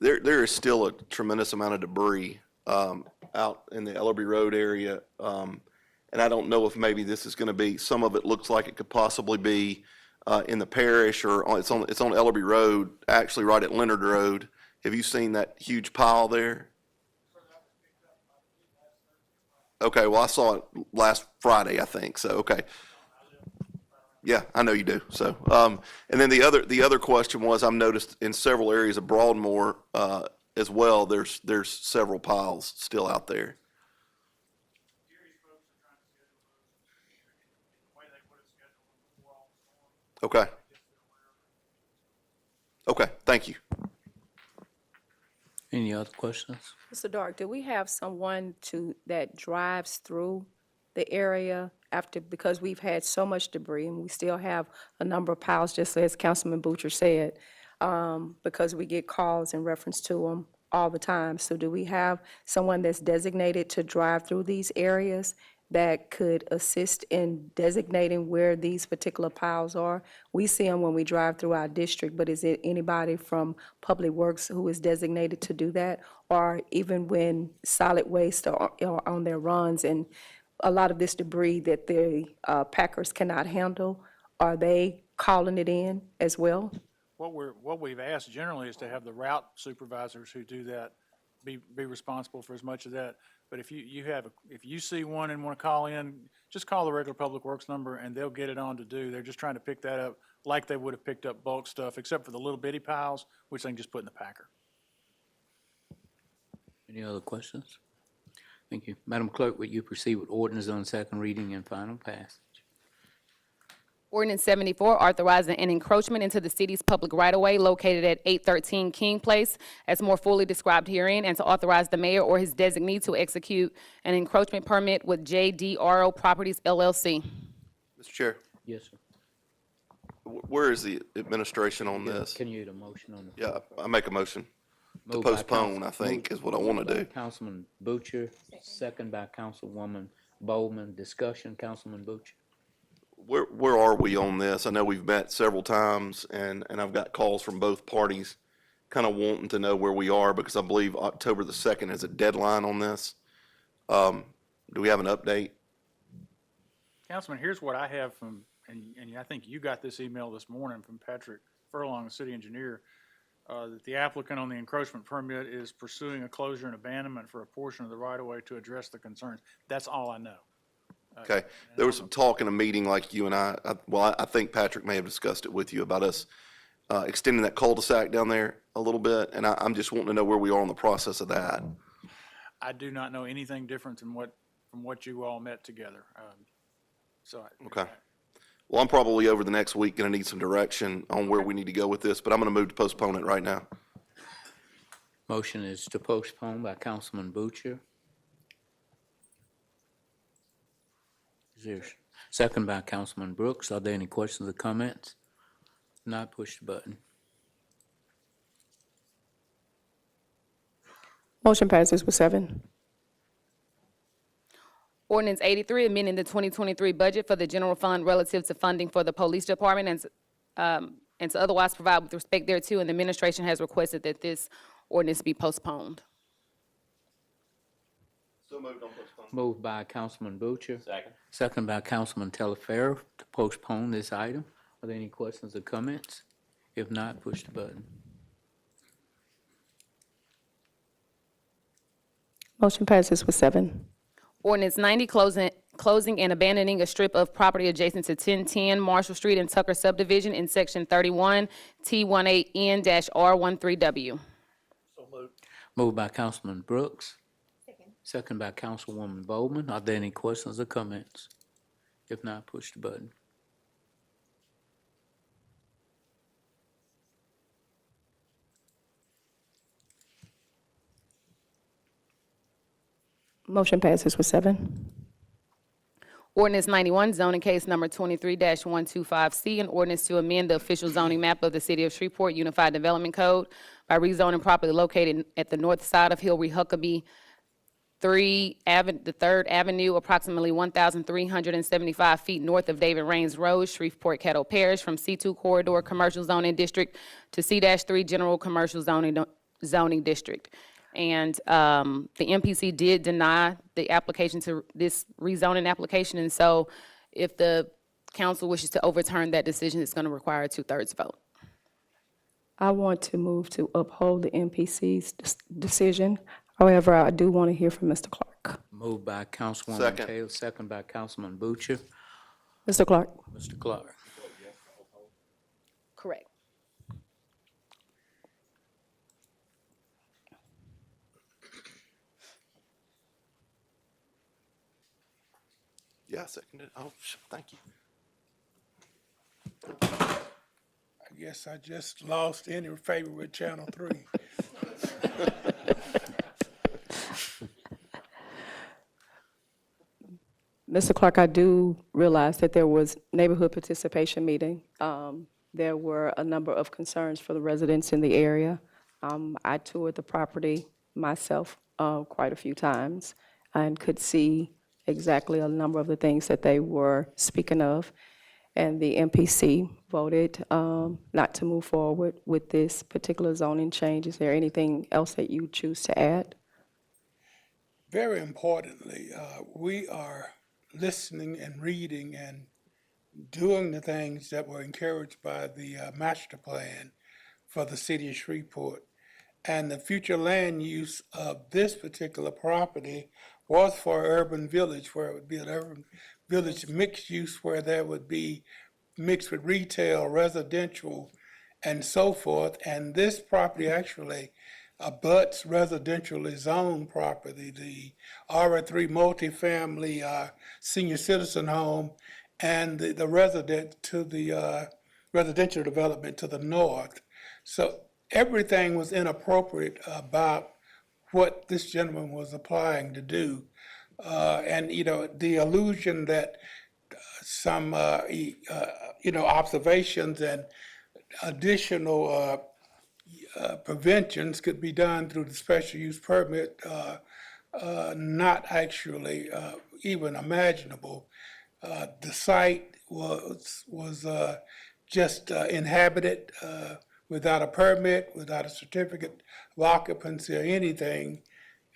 there is still a tremendous amount of debris out in the Ellerby Road area, and I don't know if maybe this is going to be, some of it looks like it could possibly be in the parish, or it's on Ellerby Road, actually right at Leonard Road. Have you seen that huge pile there? Okay, well, I saw it last Friday, I think, so, okay. Yeah, I know you do. So, and then the other question was, I've noticed in several areas of Broadmoor as well, there's several piles still out there. Okay. Okay, thank you.
Any other questions?
Mr. Dark, do we have someone that drives through the area because we've had so much debris and we still have a number of piles, just as Councilman Butcher said, because we get calls in reference to them all the time. So do we have someone that's designated to drive through these areas that could assist in designating where these particular piles are? We see them when we drive through our district, but is it anybody from Public Works who is designated to do that? Or even when solid waste are on their runs and a lot of this debris that the packers cannot handle, are they calling it in as well?
What we've asked generally is to have the route supervisors who do that be responsible for as much of that. But if you see one and want to call in, just call the regular Public Works number and they'll get it on to do. They're just trying to pick that up like they would have picked up bulk stuff, except for the little bitty piles, which they can just put in the packer.
Any other questions? Thank you. Madam Clerk, would you proceed with ordinance on second reading and final passage?
Ordinance 74, authorizing an encroachment into the city's public right-of-way located at 813 King Place as more fully described herein, and to authorize the mayor or his designee to execute an encroachment permit with JDRO Properties LLC.
Mr. Chair,
Yes, sir.
where is the administration on this?
Can you get a motion on the?
Yeah, I make a motion to
Moved by
postpone, I think, is what I want to do.
Councilman Butcher, second by Councilwoman Bowman. Discussion, Councilman Butcher.
Where are we on this? I know we've met several times, and I've got calls from both parties kind of wanting to know where we are, because I believe October the 2nd is a deadline on this. Do we have an update?
Councilman, here's what I have from, and I think you got this email this morning from Patrick Furlong, the city engineer, that the applicant on the encroachment permit is pursuing a closure and abandonment for a portion of the right-of-way to address the concerns. That's all I know.
Okay, there was some talk in a meeting like you and I think Patrick may have discussed it with you about us extending that cul-de-sac down there a little bit, and I'm just wanting to know where we are on the process of that.
I do not know anything different than from what you all met together.
Okay. Well, I'm probably over the next week going to need some direction on where we need to go with this, but I'm going to move to postpone it right now.
Motion is to postpone by Councilman Butcher. Is there second by Councilman Brooks? Are there any questions or comments? Not, push the button.
Motion passes with 7.
Ordinance 83, amending the 2023 budget for the general fund relative to funding for the police department and to otherwise provide with respect thereto, and the administration has requested that this ordinance be postponed.
So moved on postpone.
Moved by Councilman Butcher.
Second.
Second by Councilman Telefair to postpone this item. Are there any questions or comments? If not, push the button.
Motion passes with 7.
Ordinance 90, closing and abandoning a strip of property adjacent to 1010 Marshall Street and Tucker subdivision in Section 31, T18N-R13W.
Moved by Councilman Brooks. Second by Councilwoman Bowman. Are there any questions or comments? If not, push the button.
Motion passes with 7.
Ordinance 91, zoning case number 23-125C, an ordinance to amend the official zoning map of the City of Shreveport Unified Development Code by rezoning property located at the north side of Hillary Huckabee the 3rd Avenue, approximately 1,375 feet north of David Rains Road, Shreveport, Caddo Parish, from C2 Corridor Commercial Zoning District to C-3 General Commercial Zoning District. And the MPC did deny the application to this rezoning application, and so if the council wishes to overturn that decision, it's going to require a 2/3 vote.
I want to move to uphold the MPC's decision. However, I do want to hear from Mr. Clark.
Moved by Councilwoman
Second.
Taylor, second by Councilman Butcher.
Mr. Clark?
Mr. Clark.
Correct.
Yeah, I seconded it. Oh, thank you.
I guess I just lost any favor with Channel 3.
Mr. Clark, I do realize that there was neighborhood participation meeting. There were a number of concerns for the residents in the area. I toured the property myself quite a few times and could see exactly a number of the things that they were speaking of. And the MPC voted not to move forward with this particular zoning change. Is there anything else that you choose to add?
Very importantly, we are listening and reading and doing the things that were encouraged by the master plan for the city of Shreveport. And the future land use of this particular property was for urban village, where it would be an urban village mixed use, where there would be mixed with retail, residential, and so forth. And this property actually abuts residentially zoned property, the R3 multifamily senior citizen home, and the residential development to the north. So everything was inappropriate about what this gentleman was applying to do. And, you know, the illusion that some, observations and additional preventions could be done through the special use permit, not actually even imaginable. The site was just inhabited without a permit, without a certificate of occupancy or anything,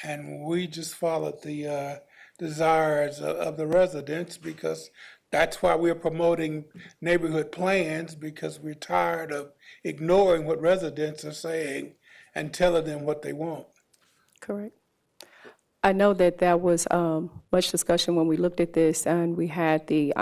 and we just followed the desires of the residents, because that's why we're promoting neighborhood plans, because we're tired of ignoring what residents are saying and telling them what they want.
Correct. I know that there was much discussion when we looked at this, and we had the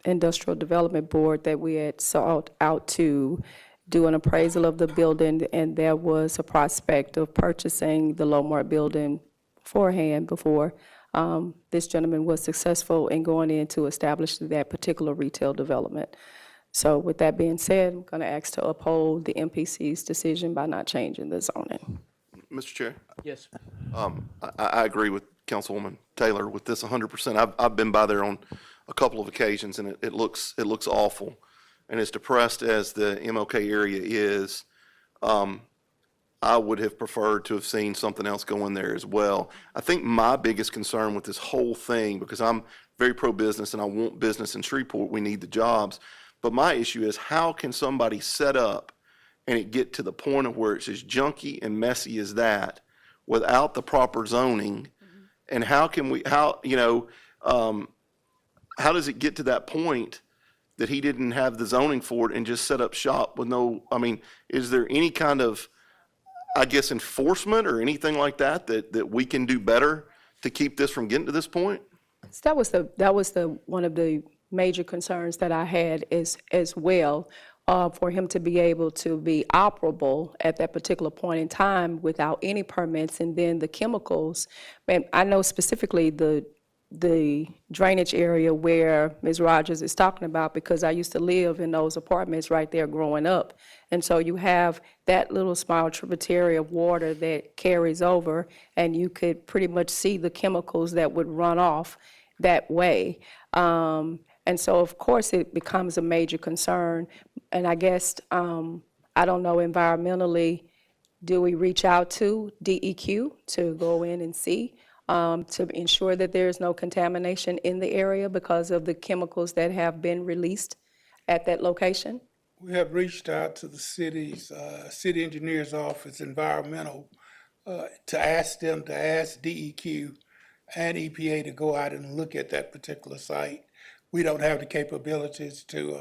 Industrial Development Board that we had sought out to do an appraisal of the building, and there was a prospect of purchasing the Lomar building beforehand before this gentleman was successful in going in to establish that particular retail development. So with that being said, I'm going to ask to uphold the MPC's decision by not changing the zoning.
Mr. Chair,
Yes.
I agree with Councilwoman Taylor with this 100%. I've been by there on a couple of occasions, and it looks awful. And as depressed as the MLK area is, I would have preferred to have seen something else go in there as well. I think my biggest concern with this whole thing, because I'm very pro-business and I want business in Shreveport, we need the jobs, but my issue is how can somebody set up and it get to the point of where it's as junky and messy as that without the proper zoning? And how can we, how does it get to that point that he didn't have the zoning for it and just set up shop with no, I mean, is there any kind of, I guess, enforcement or anything like that we can do better to keep this from getting to this point?
So that was the one of the major concerns that I had as well, for him to be able to be operable at that particular point in time without any permits, and then the chemicals. And I know specifically the drainage area where Ms. Rogers is talking about, because I used to live in those apartments right there growing up. And so you have that little small tributary of water that carries over, and you could pretty much see the chemicals that would run off that way. And so, of course, it becomes a major concern. And I guess, I don't know, environmentally, do we reach out to DEQ to go in and see, to ensure that there is no contamination in the area because of the chemicals that have been released at that location?
We have reached out to the city's, city engineer's office, environmental, to ask them to ask DEQ and EPA to go out and look at that particular site. We don't have the capabilities to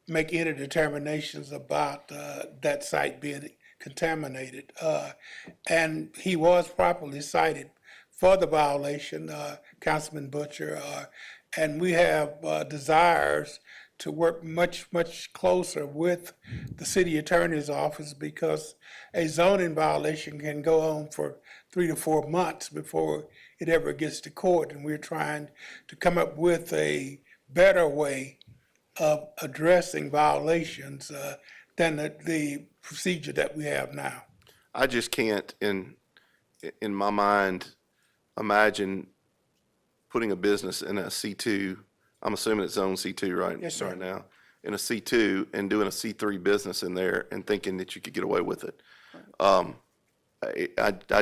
make any determinations about that site being contaminated. And he was properly cited for the violation, Councilman Butcher, and we have desires to work much, much closer with the city attorney's office, because a zoning violation can go on for 3 to 4 months before it ever gets to court. And we're trying to come up with a better way of addressing violations than the procedure that we have now.
I just can't, in my mind, imagine putting a business in a C2, I'm assuming it's zone C2, right?
Yes, sir.
Right now, in a C2 and doing a C3 business in there and thinking that you could get away with it. I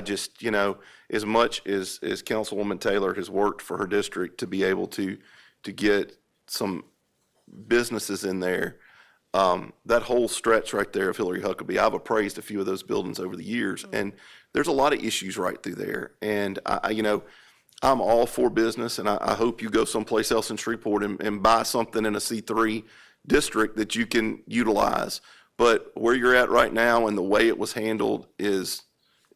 just, as much as Councilwoman Taylor has worked for her district to be able to get some businesses in there, that whole stretch right there of Hillary Huckabee, I've appraised a few of those buildings over the years, and there's a lot of issues right through there. And I'm all for business, and I hope you go someplace else in Shreveport and buy something in a C3 district that you can utilize. But where you're at right now and the way it was handled is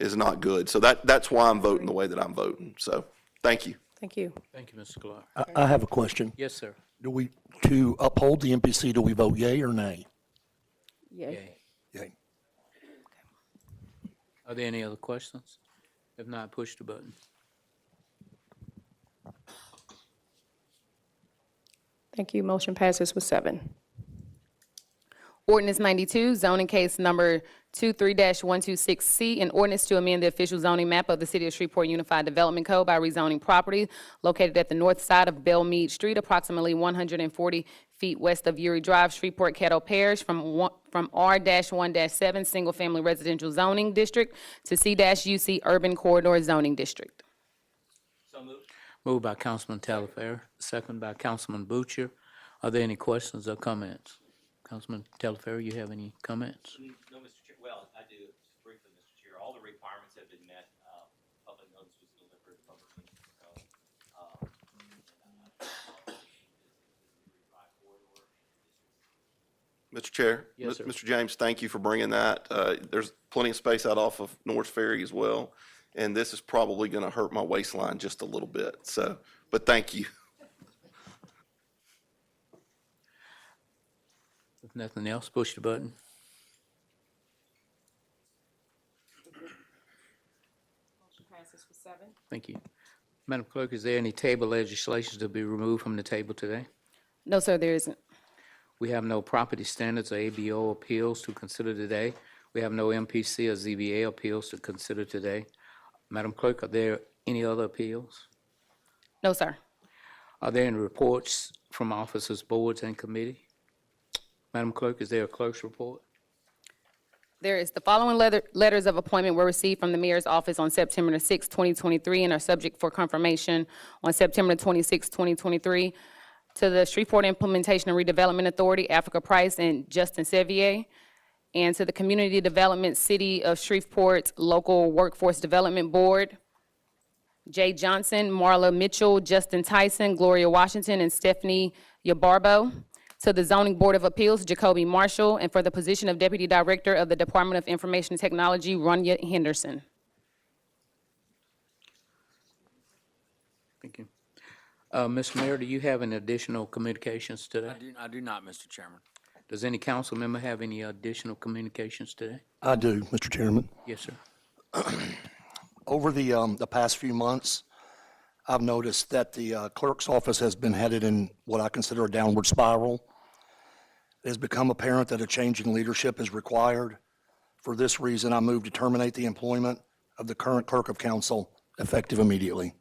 not good. So that's why I'm voting the way that I'm voting. So, thank you.
Thank you.
Thank you, Mr. Clark.
I have a question.
Yes, sir.
To uphold the MPC, do we vote yea or nay?
Yay.
Yay.
Are there any other questions? If not, push the button.
Thank you. Motion passes with 7.
Ordinance 92, zoning case number 23-126C, an ordinance to amend the official zoning map of the City of Shreveport Unified Development Code by rezoning property located at the north side of Belmead Street, approximately 140 feet west of Uri Drive, Shreveport, Caddo Parish, from R-1-7 Single Family Residential Zoning District to C-UC Urban Corridor Zoning District.
Moved by Councilman Talafair, second by Councilman Butcher. Are there any questions or comments? Councilman Talafair, you have any comments?
No, Mr. Chair. Well, I do, just briefly, Mr. Chair. All the requirements have been met. Public notice was delivered, public meeting,
Mr. Chair.
Yes, sir.
Mr. James, thank you for bringing that. There's plenty of space out off of North Ferry as well, and this is probably going to hurt my waistline just a little bit. So, but thank you.
If nothing else, push the button.
Motion passes with 7.
Thank you. Madam Clerk, is there any table legislation to be removed from the table today?
No, sir, there isn't.
We have no property standards or ABO appeals to consider today. We have no MPC or ZBA appeals to consider today. Madam Clerk, are there any other appeals?
No, sir.
Are there any reports from officers, boards, and committee? Madam Clerk, is there a clerk's report?
There is the following letters of appointment were received from the mayor's office on September the 6th, 2023, and are subject for confirmation on September the 26th, 2023, to the Shreveport Implementation and Redevelopment Authority, Africa Price and Justin Sevier, and to the Community Development City of Shreveport Local Workforce Development Board, Jay Johnson, Marla Mitchell, Justin Tyson, Gloria Washington, and Stephanie Yabarbo. To the Zoning Board of Appeals, Jacoby Marshall, and for the position of Deputy Director of the Department of Information and Technology, Runya Henderson.
Thank you. Mr. Mayor, do you have any additional communications today?
I do not, Mr. Chairman.
Does any council member have any additional communications today?
I do, Mr. Chairman.
Yes, sir.
Over the past few months, I've noticed that the clerk's office has been headed in what I consider a downward spiral. It has become apparent that a change in leadership is required. For this reason, I move to terminate the employment of the current clerk of council effective immediately.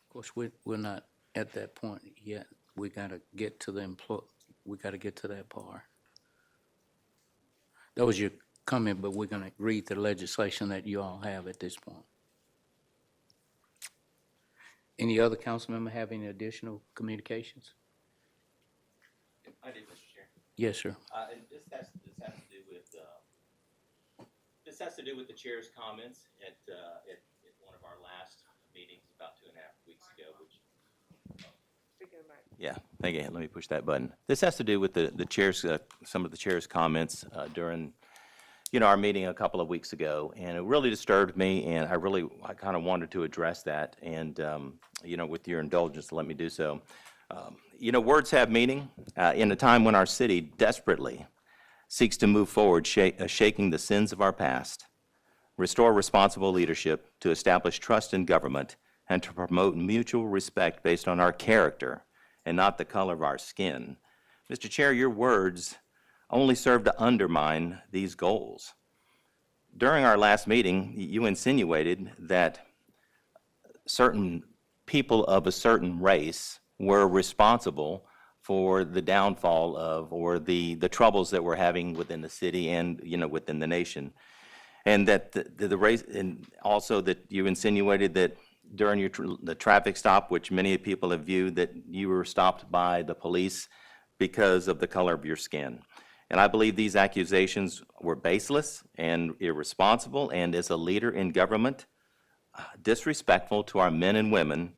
Of course, we're not at that point yet. We gotta get to we gotta get to that part. That was your comment, but we're gonna read the legislation that you all have at this point. Any other council member have any additional communications?
I did, Mr. Chair.
Yes, sir.
And this has to do with the chair's comments at one of our last meetings about 2.5 weeks ago, which. Yeah, thank you. Let me push that button. This has to do with the chair's, some of the chair's comments during, our meeting a couple of weeks ago, and it really disturbed me, and I kind of wanted to address that, and, with your indulgence, let me do so. Words have meaning in a time when our city desperately seeks to move forward, shaking the sins of our past, restore responsible leadership, to establish trust in government, and to promote mutual respect based on our character and not the color of our skin. Mr. Chair, your words only serve to undermine these goals. During our last meeting, you insinuated that certain people of a certain race were responsible for the downfall of, or the troubles that we're having within the city and, within the nation. And that the race, and also that you insinuated that during the traffic stop, which many people have viewed, that you were stopped by the police because of the color of your skin. And I believe these accusations were baseless and irresponsible, and as a leader in government, disrespectful to our men and women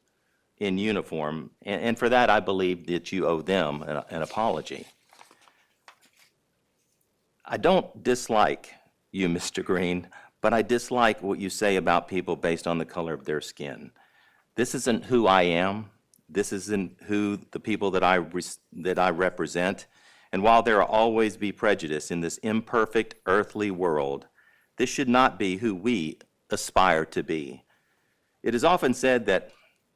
in uniform. And for that, I believe that you owe them an apology. I don't dislike you, Mr. Green, but I dislike what you say about people based on the color of their skin. This isn't who I am. This isn't who the people that I represent. And while there will always be prejudice in this imperfect earthly world, this should not be who we aspire to be. It is often said that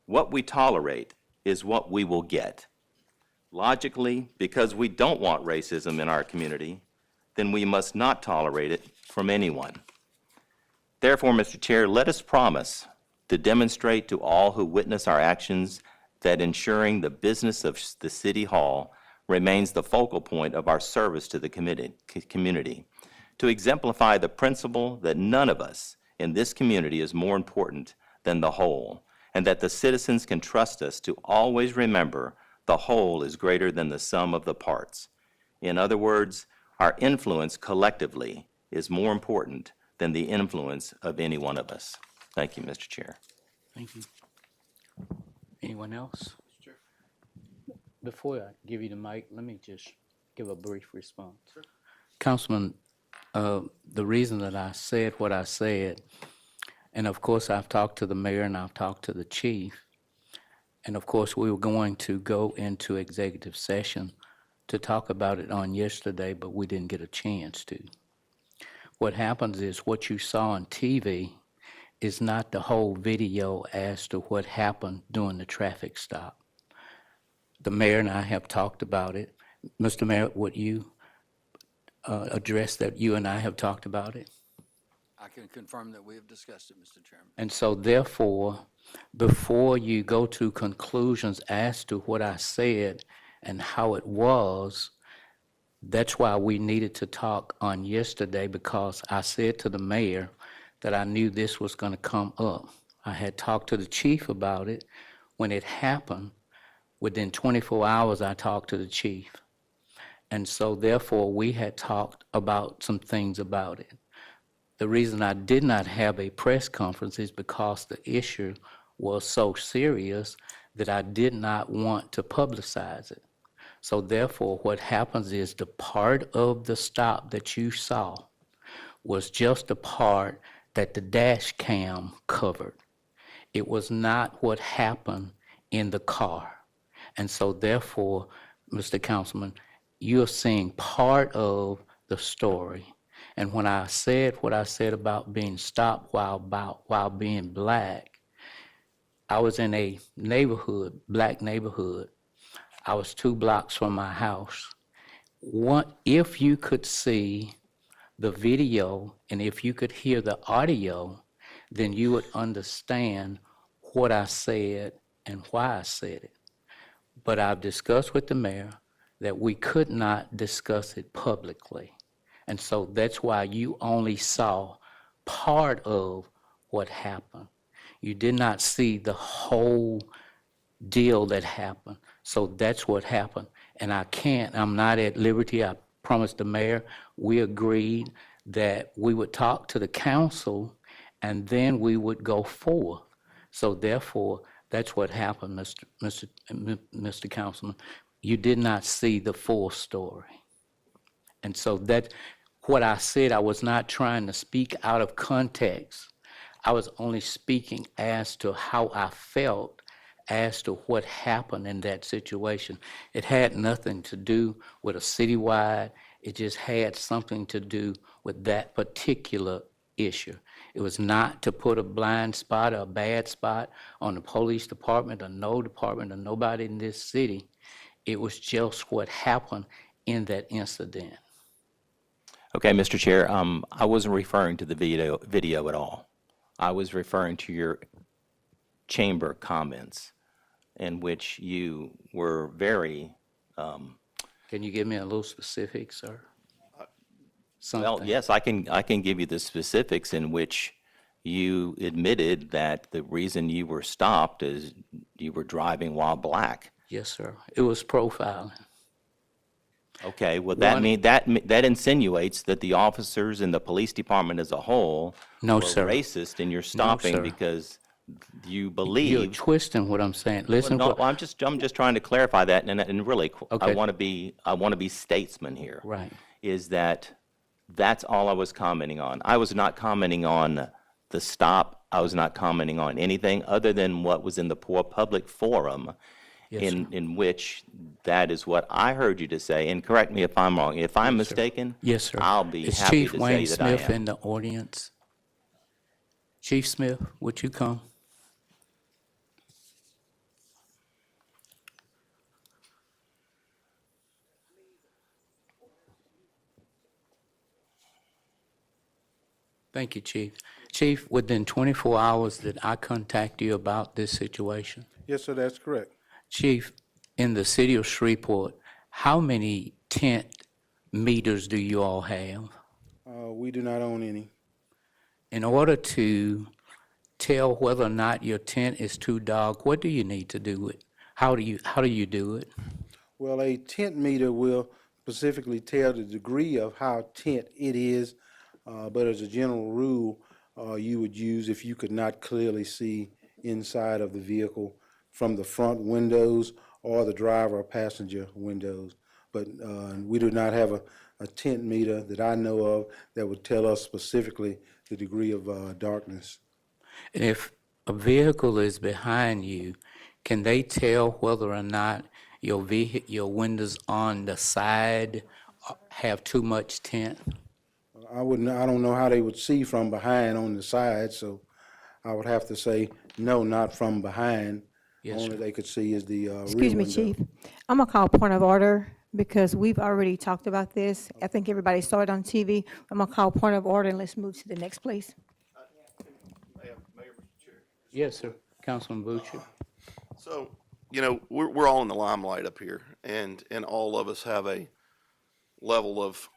what we tolerate is what we will get. Logically, because we don't want racism in our community, then we must not tolerate it from anyone. Therefore, Mr. Chair, let us promise to demonstrate to all who witness our actions that ensuring the business of the City Hall remains the focal point of our service to the community, to exemplify the principle that none of us in this community is more important than the whole, and that the citizens can trust us to always remember the whole is greater than the sum of the parts. In other words, our influence collectively is more important than the influence of any one of us. Thank you, Mr. Chair.
Thank you. Anyone else? Before I give you the mic, let me just give a brief response. Councilman, the reason that I said what I said, and of course I've talked to the mayor and I've talked to the chief, and of course we were going to go into executive session to talk about it on yesterday, but we didn't get a chance to. what happens is what you saw on TV is not the whole video as to what happened during the traffic stop. The mayor and I have talked about it. Mr. Mayor, would you address that you and I have talked about it?
I can confirm that we have discussed it, Mr. Chairman.
And so therefore, before you go to conclusions as to what I said and how it was, that's why we needed to talk on yesterday, because I said to the mayor that I knew this was going to come up. I had talked to the chief about it. When it happened, within 24 hours, I talked to the chief. And so therefore, we had talked about some things about it. The reason I did not have a press conference is because the issue was so serious that I did not want to publicize it. So therefore, what happens is the part of the stop that you saw was just the part that the dash cam covered. It was not what happened in the car. And so therefore, Mr. Councilman, you're seeing part of the story. And when I said what I said about being stopped while being black, I was in a neighborhood, black neighborhood. I was 2 blocks from my house. If you could see the video and if you could hear the audio, then you would understand what I said and why I said it. But I've discussed with the mayor that we could not discuss it publicly. And so that's why you only saw part of what happened. You did not see the whole deal that happened. So that's what happened. And I'm not at liberty. I promised the mayor, we agreed that we would talk to the council and then we would go forth. So therefore, that's what happened, Mr. Councilman. You did not see the full story. And so what I said, I was not trying to speak out of context. I was only speaking as to how I felt as to what happened in that situation. It had nothing to do with a citywide. It just had something to do with that particular issue. It was not to put a blind spot or a bad spot on the police department or no department or nobody in this city. It was just what happened in that incident.
Okay, Mr. Chair, I wasn't referring to the video at all. I was referring to your chamber comments in which you were very,
Can you give me a little specific, sir?
well, yes, I can give you the specifics in which you admitted that the reason you were stopped is you were driving while black.
Yes, sir. It was profiling.
Okay, well, that insinuates that the officers in the police department as a whole
No,
were
sir.
racist and you're stopping
sir.
because you
You're
believe.
twisting what I'm saying. Listen,
Well, no, I'm just trying to clarify that, and really, I
Okay.
want to be statesman here.
Right.
Is that's all I was commenting on. I was not commenting on the stop. I was not commenting on anything other than what was in the poor public forum,
Yes,
in which that is what I heard you to say. And correct me if I'm wrong. If I'm mistaken,
Yes, sir.
I'll be
Is
happy
Chief
to
Wayne
say that I
Smith
am.
in the audience? Chief Smith, would you come? Thank you, Chief. Chief, within 24 hours, did I contact you about this situation?
Yes, sir, that's correct.
Chief, in the city of Shreveport, how many tent meters do you all have?
We do not own any.
In order to tell whether or not your tent is too dark, what do you need to do it? How do you do it?
Well, a tent meter will specifically tell the degree of how tent it is, but as a general rule, you would use if you could not clearly see inside of the vehicle from the front windows or the driver or passenger windows. But we do not have a tent meter that I know of that would tell us specifically the degree of darkness.
And if a vehicle is behind you, can they tell whether or not your windows on the side have too much tint?
I don't know how they would see from behind on the side, so I would have to say, no, not from behind.
Yes,
Only
sir.
they could see is the rear
Excuse me,
window.
Chief. I'm gonna call point of order because we've already talked about this. I think everybody saw it on TV. I'm gonna call point of order and let's move to the next, please.
Yes, sir. Councilman Butcher.
So, you know, we're all in the limelight up here, and all of us have a level of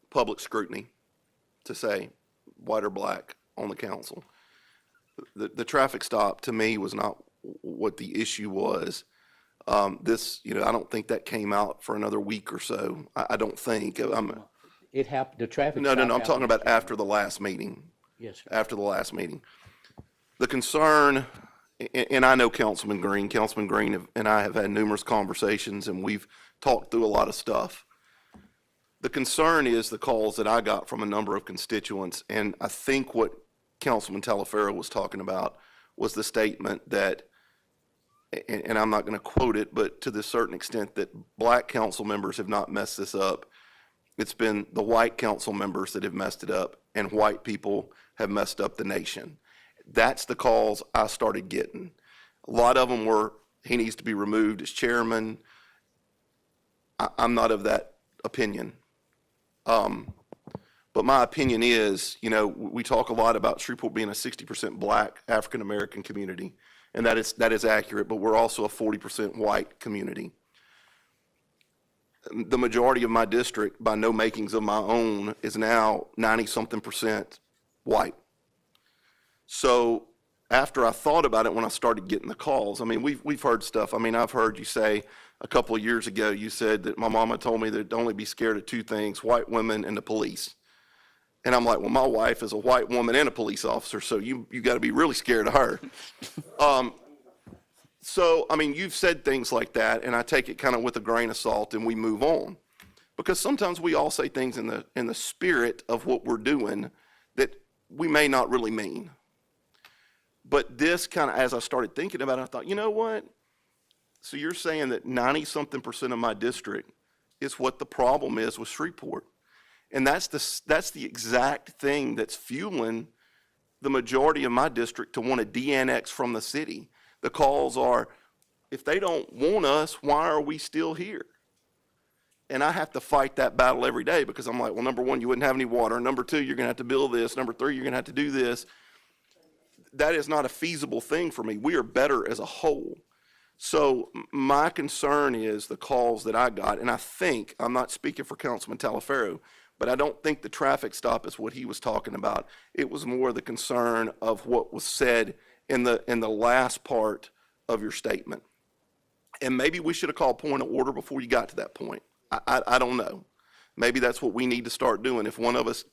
public scrutiny, to say white or black, on the council. The traffic stop, to me, was not what the issue was. This, you know, I don't think that came out for another week or so. I don't think.
It happened, the traffic.
No,
stop
I'm talking
happened-
about after the last meeting.
Yes, sir.
After the last meeting. The concern, and I know Councilman Green and I have had numerous conversations, and we've talked through a lot of stuff. The concern is the calls that I got from a number of constituents, and I think what Councilman Talaferro was talking about was the statement that, and I'm not going to quote it, but to the certain extent that black council members have not messed this up. It's been the white council members that have messed it up, and white people have messed up the nation. That's the calls I started getting. A lot of them were, he needs to be removed as chairman. I'm not of that opinion. But my opinion is, you know, we talk a lot about Shreveport being a 60% black African-American community, and that is accurate, but we're also a 40% white community. The majority of my district, by no makings of my own, is now 90-something% white. So after I thought about it, when I started getting the calls, I mean, we've heard stuff. I mean, I've heard you say a couple of years ago, you said that my mama told me that to only be scared of two things, white women and the police. And I'm like, well, my wife is a white woman and a police officer, so you got to be really scared of her. So, I mean, you've said things like that, and I take it kind of with a grain of salt, and we move on. Because sometimes we all say things in the spirit of what we're doing that we may not really mean. But this kind of, as I started thinking about it, I thought, you know what? So you're saying that 90-something% of my district is what the problem is with Shreveport. And that's the exact thing that's fueling the majority of my district to want to de-annex from the city. The calls are, if they don't want us, why are we still here? And I have to fight that battle every day because I'm like, well, number one, you wouldn't have any water. Number two, you're going to have to build this. Number three, you're going to have to do this. That is not a feasible thing for me. We are better as a whole. So my concern is the calls that I got, and I think, I'm not speaking for Councilman Talaferro, but I don't think the traffic stop is what he was talking about. It was more the concern of what was said in the last part of your statement. And maybe we should have called point of order before you got to that point. I don't know. Maybe that's what we need to start doing. If one of us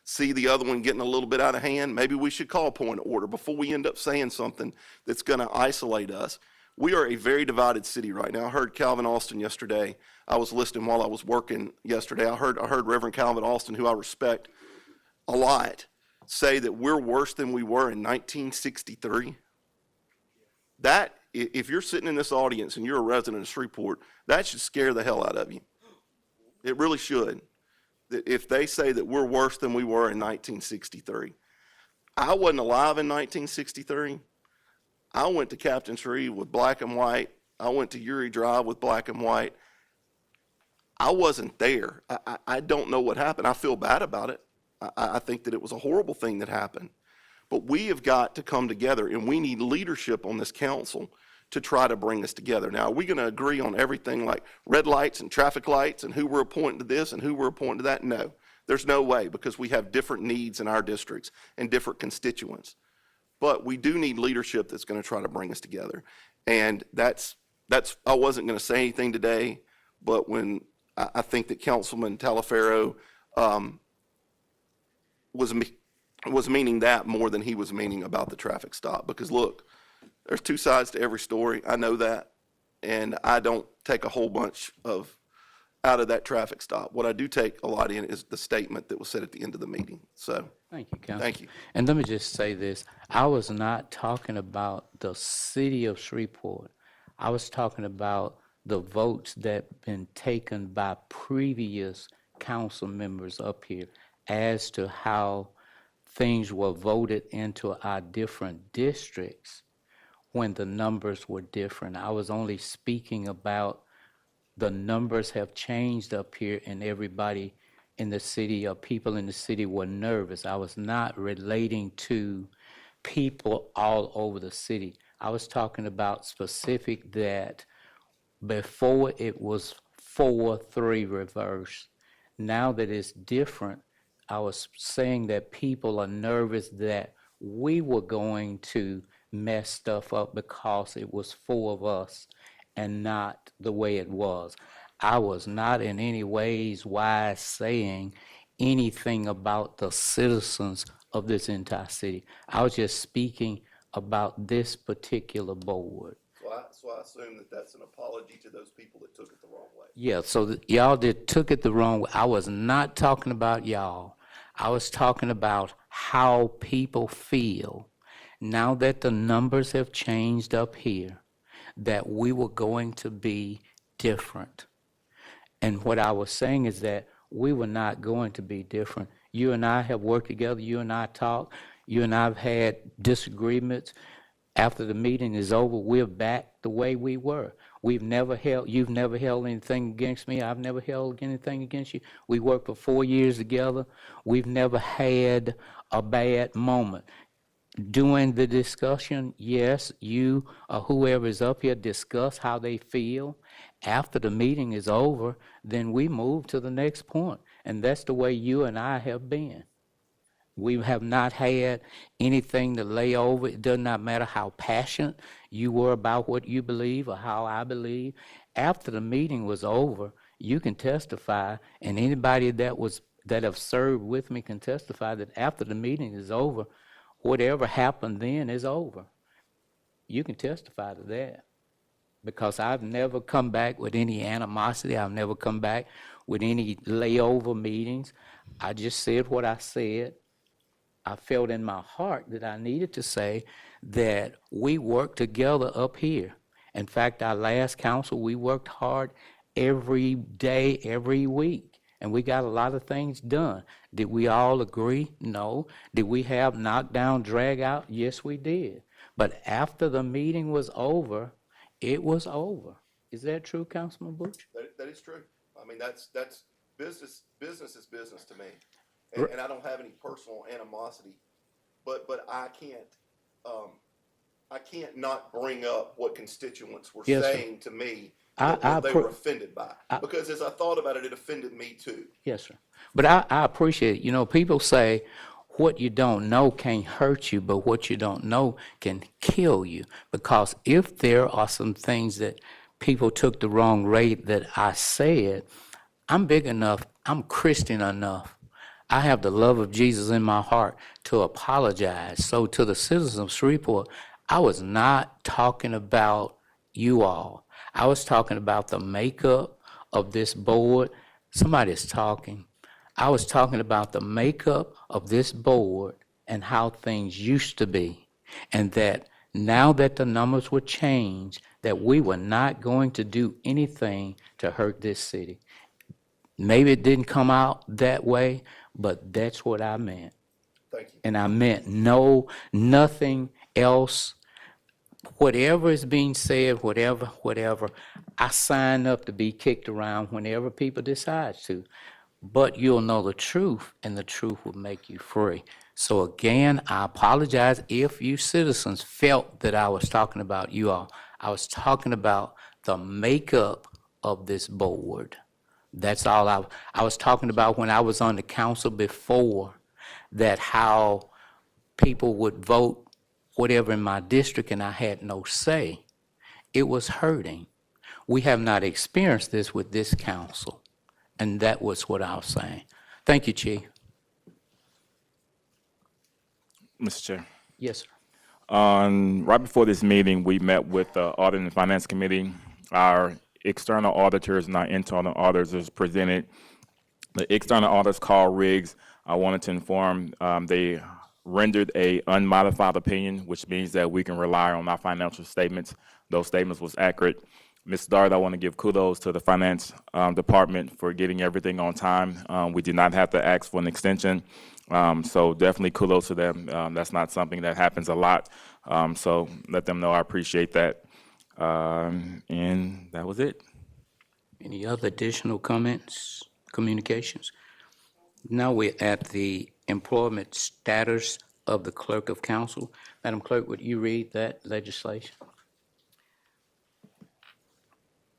see the other one getting a little bit out of hand, maybe we should call point of order before we end up saying something that's going to isolate us. We are a very divided city right now. I heard Calvin Austin yesterday. I was listening while I was working yesterday. I heard Reverend Calvin Austin, who I respect a lot, say that we're worse than we were in 1963. That, if you're sitting in this audience and you're a resident of Shreveport, that should scare the hell out of you. It really should. If they say that we're worse than we were in 1963. I wasn't alive in 1963. I went to Captain Shreve with black and white. I went to Uri Drive with black and white. I wasn't there. I don't know what happened. I feel bad about it. I think that it was a horrible thing that happened. But we have got to come together, and we need leadership on this council to try to bring us together. Now, are we going to agree on everything like red lights and traffic lights and who we're appointing to this and who we're appointing to that? No. There's no way, because we have different needs in our districts and different constituents. But we do need leadership that's going to try to bring us together. And that's I wasn't going to say anything today, but when I think that Councilman Talaferro was meaning that more than he was meaning about the traffic stop. Because look, there's two sides to every story. I know that. And I don't take a whole bunch out of that traffic stop. What I do take a lot in is the statement that was said at the end of the meeting. So.
Thank you, Councilman.
Thank you.
And let me just say this. I was not talking about the city of Shreveport. I was talking about the votes that been taken by previous council members up here as to how things were voted into our different districts when the numbers were different. I was only speaking about the numbers have changed up here and everybody in the city or people in the city were nervous. I was not relating to people all over the city. I was talking about specific that before it was 4-3 reverse. Now that it's different, I was saying that people are nervous that we were going to mess stuff up because it was 4 of us and not the way it was. I was not in any ways wise saying anything about the citizens of this entire city. I was just speaking about this particular board.
So I assume that that's an apology to those people that took it the wrong way.
Yeah, so y'all took it the wrong way. I was not talking about y'all. I was talking about how people feel now that the numbers have changed up here, that we were going to be different. And what I was saying is that we were not going to be different. You and I have worked together. You and I talked. You and I have had disagreements. After the meeting is over, we're back the way we were. You've never held anything against me. I've never held anything against you. We worked for 4 years together. We've never had a bad moment. During the discussion, yes, you or whoever is up here discuss how they feel. After the meeting is over, then we move to the next point. And that's the way you and I have been. We have not had anything to lay over. It does not matter how passionate you were about what you believe or how I believe. After the meeting was over, you can testify, and anybody that have served with me can testify that after the meeting is over, whatever happened then is over. You can testify to that. Because I've never come back with any animosity. I've never come back with any layover meetings. I just said what I said. I felt in my heart that I needed to say that we worked together up here. In fact, our last council, we worked hard every day, every week, and we got a lot of things done. Did we all agree? No. Did we have knockdown, drag out? Yes, we did. But after the meeting was over, it was over. Is that true, Councilman Butch?
That is true. I mean, that's business. Business is business to me. And I don't have any personal animosity, but I can't not bring up what constituents were
Yes, sir.
saying to me what they were offended by. Because as I thought about it, it offended me too.
Yes, sir. But I appreciate it. You know, people say what you don't know can't hurt you, but what you don't know can kill you. Because if there are some things that people took the wrong rate that I said, I'm big enough, I'm Christian enough. I have the love of Jesus in my heart to apologize. So to the citizens of Shreveport, I was not talking about you all. I was talking about the makeup of this board. Somebody's talking. I was talking about the makeup of this board and how things used to be. And that now that the numbers were changed, that we were not going to do anything to hurt this city. Maybe it didn't come out that way, but that's what I meant.
Thank you.
And I meant nothing else. Whatever is being said, whatever, I sign up to be kicked around whenever people decide to. But you'll know the truth, and the truth will make you free. So again, I apologize if you citizens felt that I was talking about you all. I was talking about the makeup of this board. That's all I was talking about when I was on the council before, that how people would vote whatever in my district and I had no say. It was hurting. We have not experienced this with this council, and that was what I was saying. Thank you, Chief.
Mr. Chair.
Yes, sir.
Right before this meeting, we met with the Audit and Finance Committee. Our external auditors and our internal auditors presented. The external auditors, Carl Riggs, I wanted to inform, they rendered a unmodified opinion, which means that we can rely on our financial statements. Those statements was accurate. Ms. Dart, I want to give kudos to the finance department for getting everything on time. We did not have to ask for an extension, so definitely kudos to them. That's not something that happens a lot, so let them know I appreciate that. And that was it.
Any other additional comments, communications? Now we're at the employment status of the clerk of council. Madam Clerk, would you read that legislation?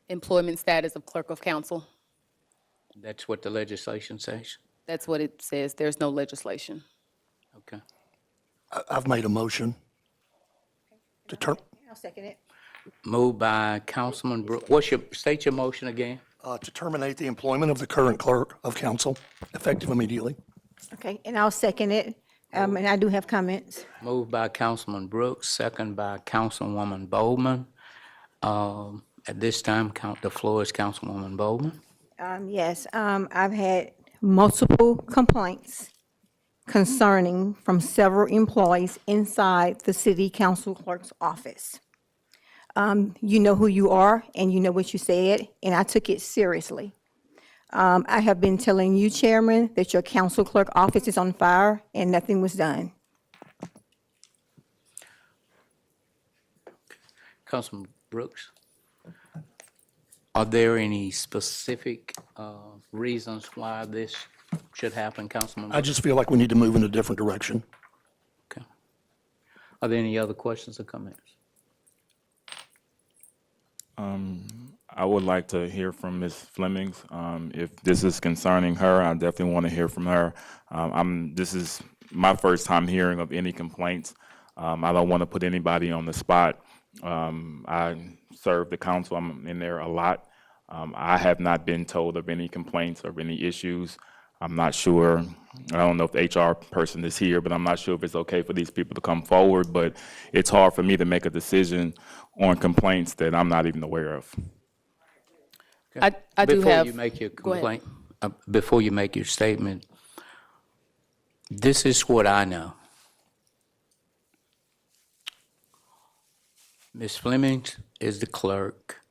Employment status of clerk of council.
That's what the legislation says?
That's what it says. There's no legislation.
Okay.
I've made a motion to
I'll second it.
Moved by Councilman Brooks. State your motion again?
to terminate the employment of the current clerk of council, effective immediately.
Okay, and I'll second it, and I do have comments.
Moved by Councilman Brooks, second by Councilwoman Bowman. At this time, the floor is Councilwoman Bowman.
Yes, I've had multiple complaints concerning from several employees inside the city council clerk's office. You know who you are, and you know what you said, and I took it seriously. I have been telling you, Chairman, that your council clerk office is on fire, and nothing was done.
Councilman Brooks, are there any specific reasons why this should happen, Councilman
I
Brooks?
just feel like we need to move in a different direction.
Okay. Are there any other questions or comments?
I would like to hear from Ms. Flemings. If this is concerning her, I definitely want to hear from her. This is my first time hearing of any complaints. I don't want to put anybody on the spot. I serve the council. I'm in there a lot. I have not been told of any complaints or any issues. I'm not sure. I don't know if the HR person is here, but I'm not sure if it's okay for these people to come forward. But it's hard for me to make a decision on complaints that I'm not even aware of.
I do have.
Before you make your
Go ahead.
complaint, before you make your statement, this is what I know. Ms. Fleming is the clerk.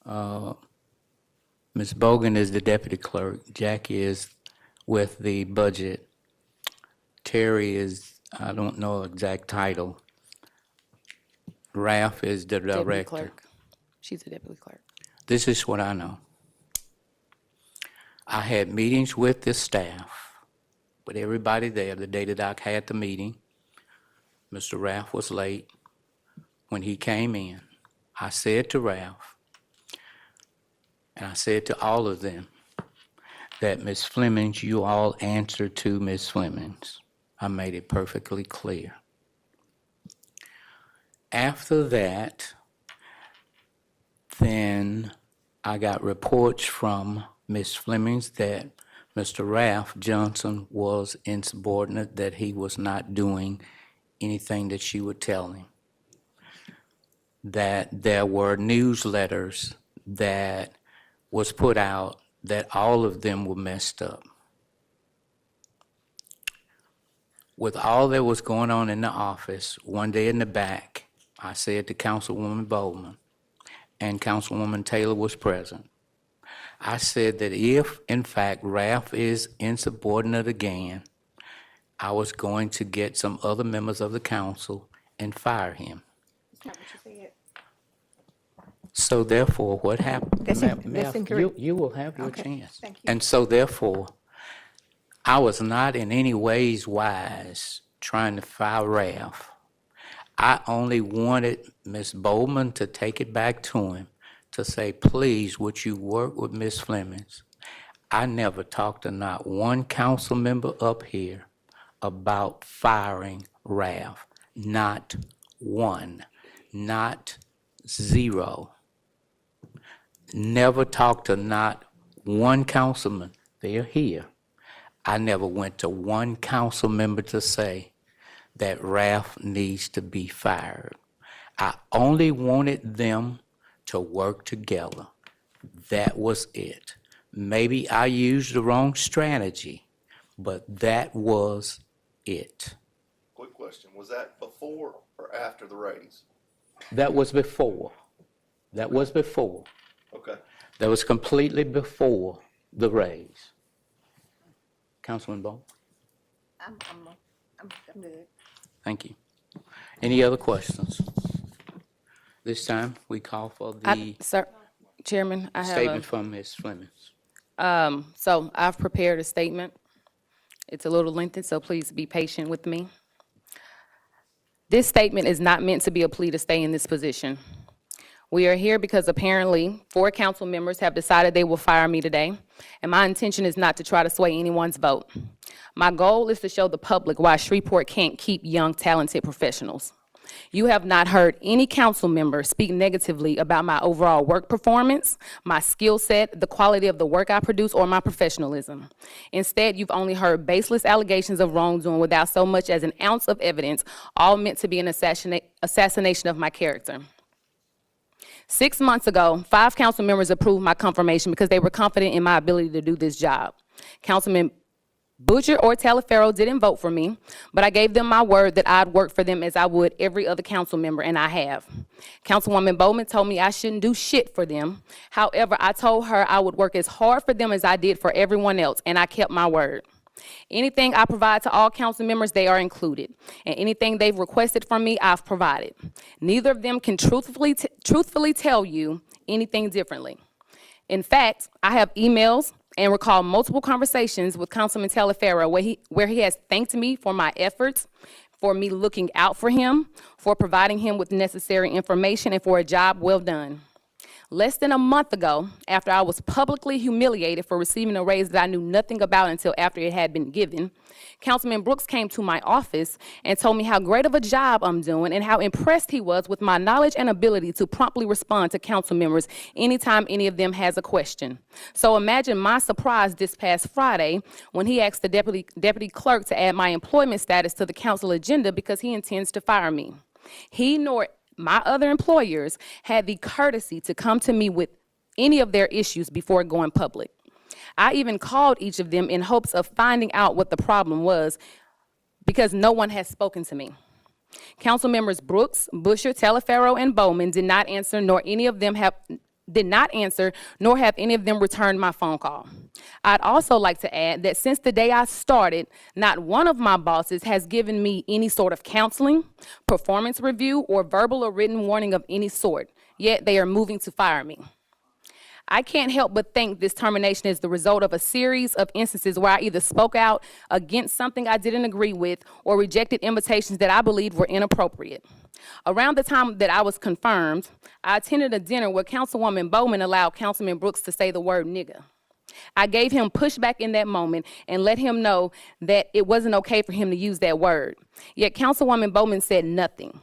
Ms. Bogan is the deputy clerk. Jackie is with the budget. Terry is, I don't know exact title. Ralph is the
Deputy
director.
clerk. She's a deputy clerk.
This is what I know. I had meetings with the staff, with everybody there the day that I had the meeting. Mr. Ralph was late. When he came in, I said to Ralph, and I said to all of them, that Ms. Fleming, you all answer to Ms. Fleming. I made it perfectly clear. After that, then I got reports from Ms. Fleming that Mr. Ralph Johnson was insubordinate, that he was not doing anything that she would tell him. That there were newsletters that was put out that all of them were messed up. With all that was going on in the office, one day in the back, I said to Councilwoman Bowman, and Councilwoman Taylor was present, I said that if, in fact, Ralph is insubordinate again, I was going to get some other members of the council and fire him. So therefore, what happened?
That's
Ma'am,
incorrect.
you will have your
Okay,
chance.
thank you.
And so therefore, I was not in any ways wise trying to fire Ralph. I only wanted Ms. Bowman to take it back to him to say, please, would you work with Ms. Fleming? I never talked to not one council member up here about firing Ralph. Not one, not zero. Never talked to not one councilman. They're here. I never went to one council member to say that Ralph needs to be fired. I only wanted them to work together. That was it. Maybe I used the wrong strategy, but that was it.
Quick question, was that before or after the raise?
That was before. That was before.
Okay.
That was completely before the raise. Councilman Ball?
I'm good.
Thank you. Any other questions? This time, we call for the
Sir, Chairman, I have
statement from Ms. Fleming.
so I've prepared a statement. It's a little lengthy, so please be patient with me. This statement is not meant to be a plea to stay in this position. We are here because apparently 4 council members have decided they will fire me today, and my intention is not to try to sway anyone's vote. My goal is to show the public why Shreveport can't keep young, talented professionals. You have not heard any council member speak negatively about my overall work performance, my skill set, the quality of the work I produce, or my professionalism. Instead, you've only heard baseless allegations of wrongdoing without so much as an ounce of evidence, all meant to be an assassination of my character. 6 months ago, 5 council members approved my confirmation because they were confident in my ability to do this job. Councilman Butcher or Talaferro didn't vote for me, but I gave them my word that I'd work for them as I would every other council member, and I have. Councilwoman Bowman told me I shouldn't do shit for them. However, I told her I would work as hard for them as I did for everyone else, and I kept my word. Anything I provide to all council members, they are included, and anything they've requested from me, I've provided. Neither of them can truthfully tell you anything differently. In fact, I have emails and recall multiple conversations with Councilman Talaferro where he has thanked me for my efforts, for me looking out for him, for providing him with necessary information, and for a job well done. Less than a month ago, after I was publicly humiliated for receiving a raise that I knew nothing about until after it had been given, Councilman Brooks came to my office and told me how great of a job I'm doing and how impressed he was with my knowledge and ability to promptly respond to council members anytime any of them has a question. So imagine my surprise this past Friday when he asked the deputy clerk to add my employment status to the council agenda because he intends to fire me. He nor my other employers had the courtesy to come to me with any of their issues before going public. I even called each of them in hopes of finding out what the problem was because no one has spoken to me. Council members Brooks, Busher, Talaferro, and Bowman did not answer, nor have any of them returned my phone call. I'd also like to add that since the day I started, not one of my bosses has given me any sort of counseling, performance review, or verbal or written warning of any sort, yet they are moving to fire me. I can't help but think this termination is the result of a series of instances where I either spoke out against something I didn't agree with or rejected invitations that I believed were inappropriate. Around the time that I was confirmed, I attended a dinner where Councilwoman Bowman allowed Councilman Brooks to say the word nigga. I gave him pushback in that moment and let him know that it wasn't okay for him to use that word. Yet Councilwoman Bowman said nothing.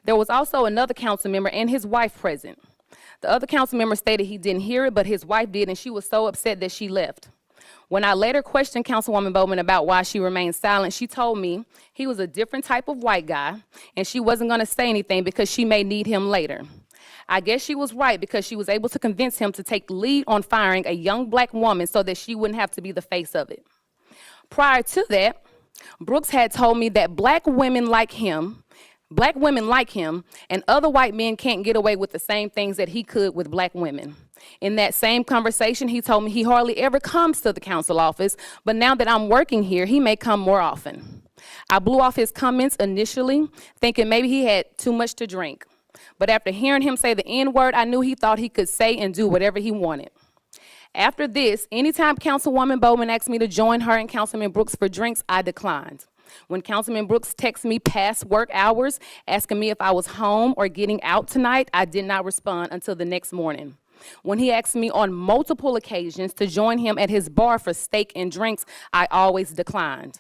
There was also another council member and his wife present. The other council member stated he didn't hear it, but his wife did, and she was so upset that she left. When I later questioned Councilwoman Bowman about why she remained silent, she told me he was a different type of white guy, and she wasn't going to say anything because she may need him later. I guess she was right because she was able to convince him to take the lead on firing a young black woman so that she wouldn't have to be the face of it. Prior to that, Brooks had told me that black women like him and other white men can't get away with the same things that he could with black women. In that same conversation, he told me he hardly ever comes to the council office, but now that I'm working here, he may come more often. I blew off his comments initially, thinking maybe he had too much to drink. But after hearing him say the N-word, I knew he thought he could say and do whatever he wanted. After this, anytime Councilwoman Bowman asked me to join her and Councilman Brooks for drinks, I declined. When Councilman Brooks texted me past work hours, asking me if I was home or getting out tonight, I did not respond until the next morning. When he asked me on multiple occasions to join him at his bar for steak and drinks, I always declined.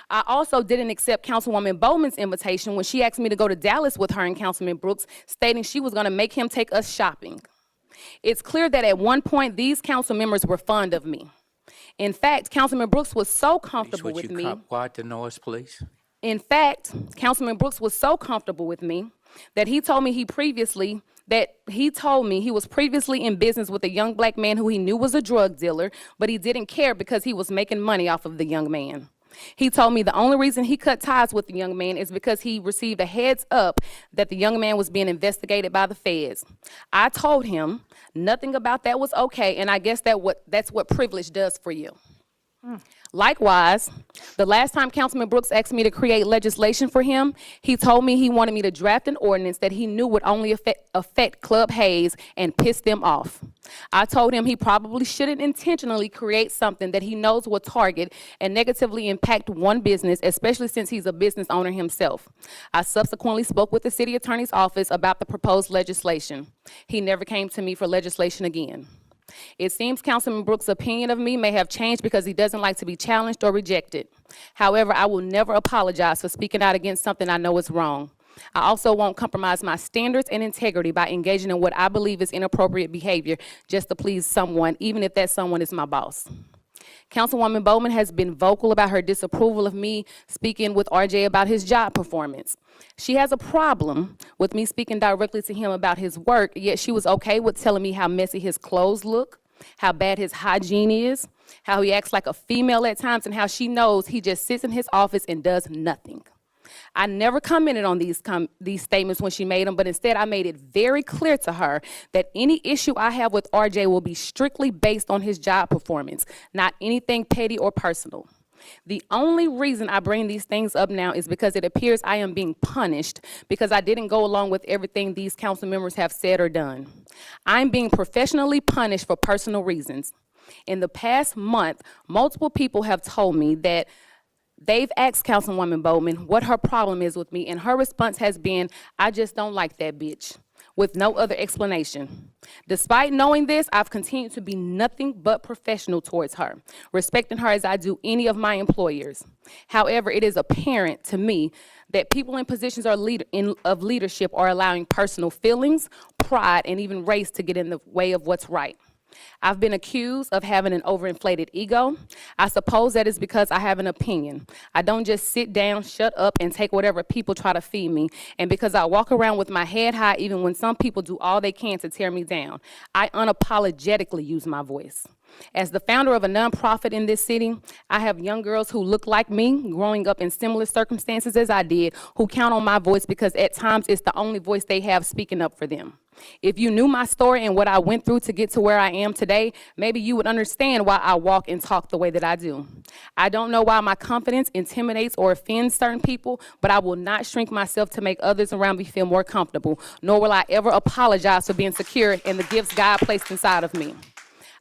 I also didn't accept Councilwoman Bowman's invitation when she asked me to go to Dallas with her and Councilman Brooks, stating she was going to make him take us shopping. It's clear that at one point, these council members were fond of me. In fact, Councilman Brooks was so comfortable with me.
Quiet the noise, please.
In fact, Councilman Brooks was so comfortable with me that he told me he was previously in business with a young black man who he knew was a drug dealer, but he didn't care because he was making money off of the young man. He told me the only reason he cut ties with the young man is because he received a heads up that the young man was being investigated by the feds. I told him nothing about that was okay, and I guess that's what privilege does for you. Likewise, the last time Councilman Brooks asked me to create legislation for him, he told me he wanted me to draft an ordinance that he knew would only affect Club Hayes and piss them off. I told him he probably shouldn't intentionally create something that he knows will target and negatively impact one business, especially since he's a business owner himself. I subsequently spoke with the city attorney's office about the proposed legislation. He never came to me for legislation again. It seems Councilman Brooks' opinion of me may have changed because he doesn't like to be challenged or rejected. However, I will never apologize for speaking out against something I know is wrong. I also won't compromise my standards and integrity by engaging in what I believe is inappropriate behavior just to please someone, even if that someone is my boss. Councilwoman Bowman has been vocal about her disapproval of me speaking with RJ about his job performance. She has a problem with me speaking directly to him about his work, yet she was okay with telling me how messy his clothes look, how bad his hygiene is, how he acts like a female at times, and how she knows he just sits in his office and does nothing. I never commented on these statements when she made them, but instead I made it very clear to her that any issue I have with RJ will be strictly based on his job performance, not anything petty or personal. The only reason I bring these things up now is because it appears I am being punished because I didn't go along with everything these council members have said or done. I'm being professionally punished for personal reasons. In the past month, multiple people have told me that they've asked Councilwoman Bowman what her problem is with me, and her response has been, "I just don't like that bitch," with no other explanation. Despite knowing this, I've continued to be nothing but professional towards her, respecting her as I do any of my employers. However, it is apparent to me that people in positions of leadership are allowing personal feelings, pride, and even race to get in the way of what's right. I've been accused of having an overinflated ego. I suppose that is because I have an opinion. I don't just sit down, shut up, and take whatever people try to feed me. And because I walk around with my head high even when some people do all they can to tear me down, I unapologetically use my voice. As the founder of a nonprofit in this city, I have young girls who look like me, growing up in similar circumstances as I did, who count on my voice because at times it's the only voice they have speaking up for them. If you knew my story and what I went through to get to where I am today, maybe you would understand why I walk and talk the way that I do. I don't know why my confidence intimidates or offends certain people, but I will not shrink myself to make others around me feel more comfortable, nor will I ever apologize for being secure in the gifts God placed inside of me.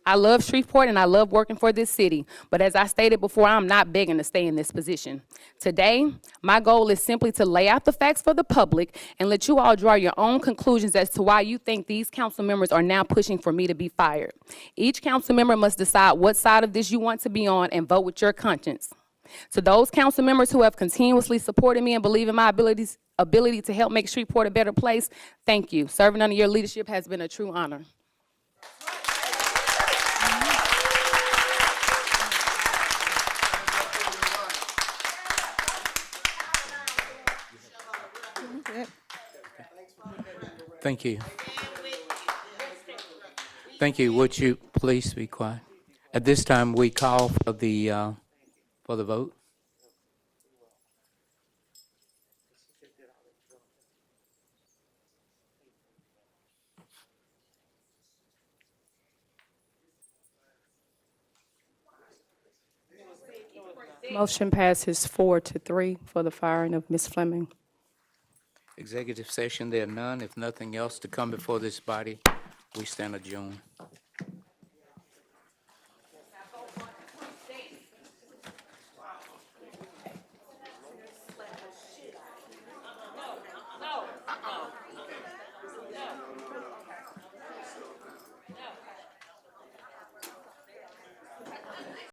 I love Shreveport and I love working for this city, but as I stated before, I'm not begging to stay in this position. Today, my goal is simply to lay out the facts for the public and let you all draw your own conclusions as to why you think these council members are now pushing for me to be fired. Each council member must decide what side of this you want to be on and vote with your conscience. To those council members who have continuously supported me and believe in my ability to help make Shreveport a better place, thank you. Serving under your leadership has been a true honor.
Thank you. Thank you. Would you please be quiet? At this time, we call for the vote.
Motion passes 4-3 for the firing of Ms. Fleming.
Executive session, there are none. If nothing else to come before this body, we stand adjourned.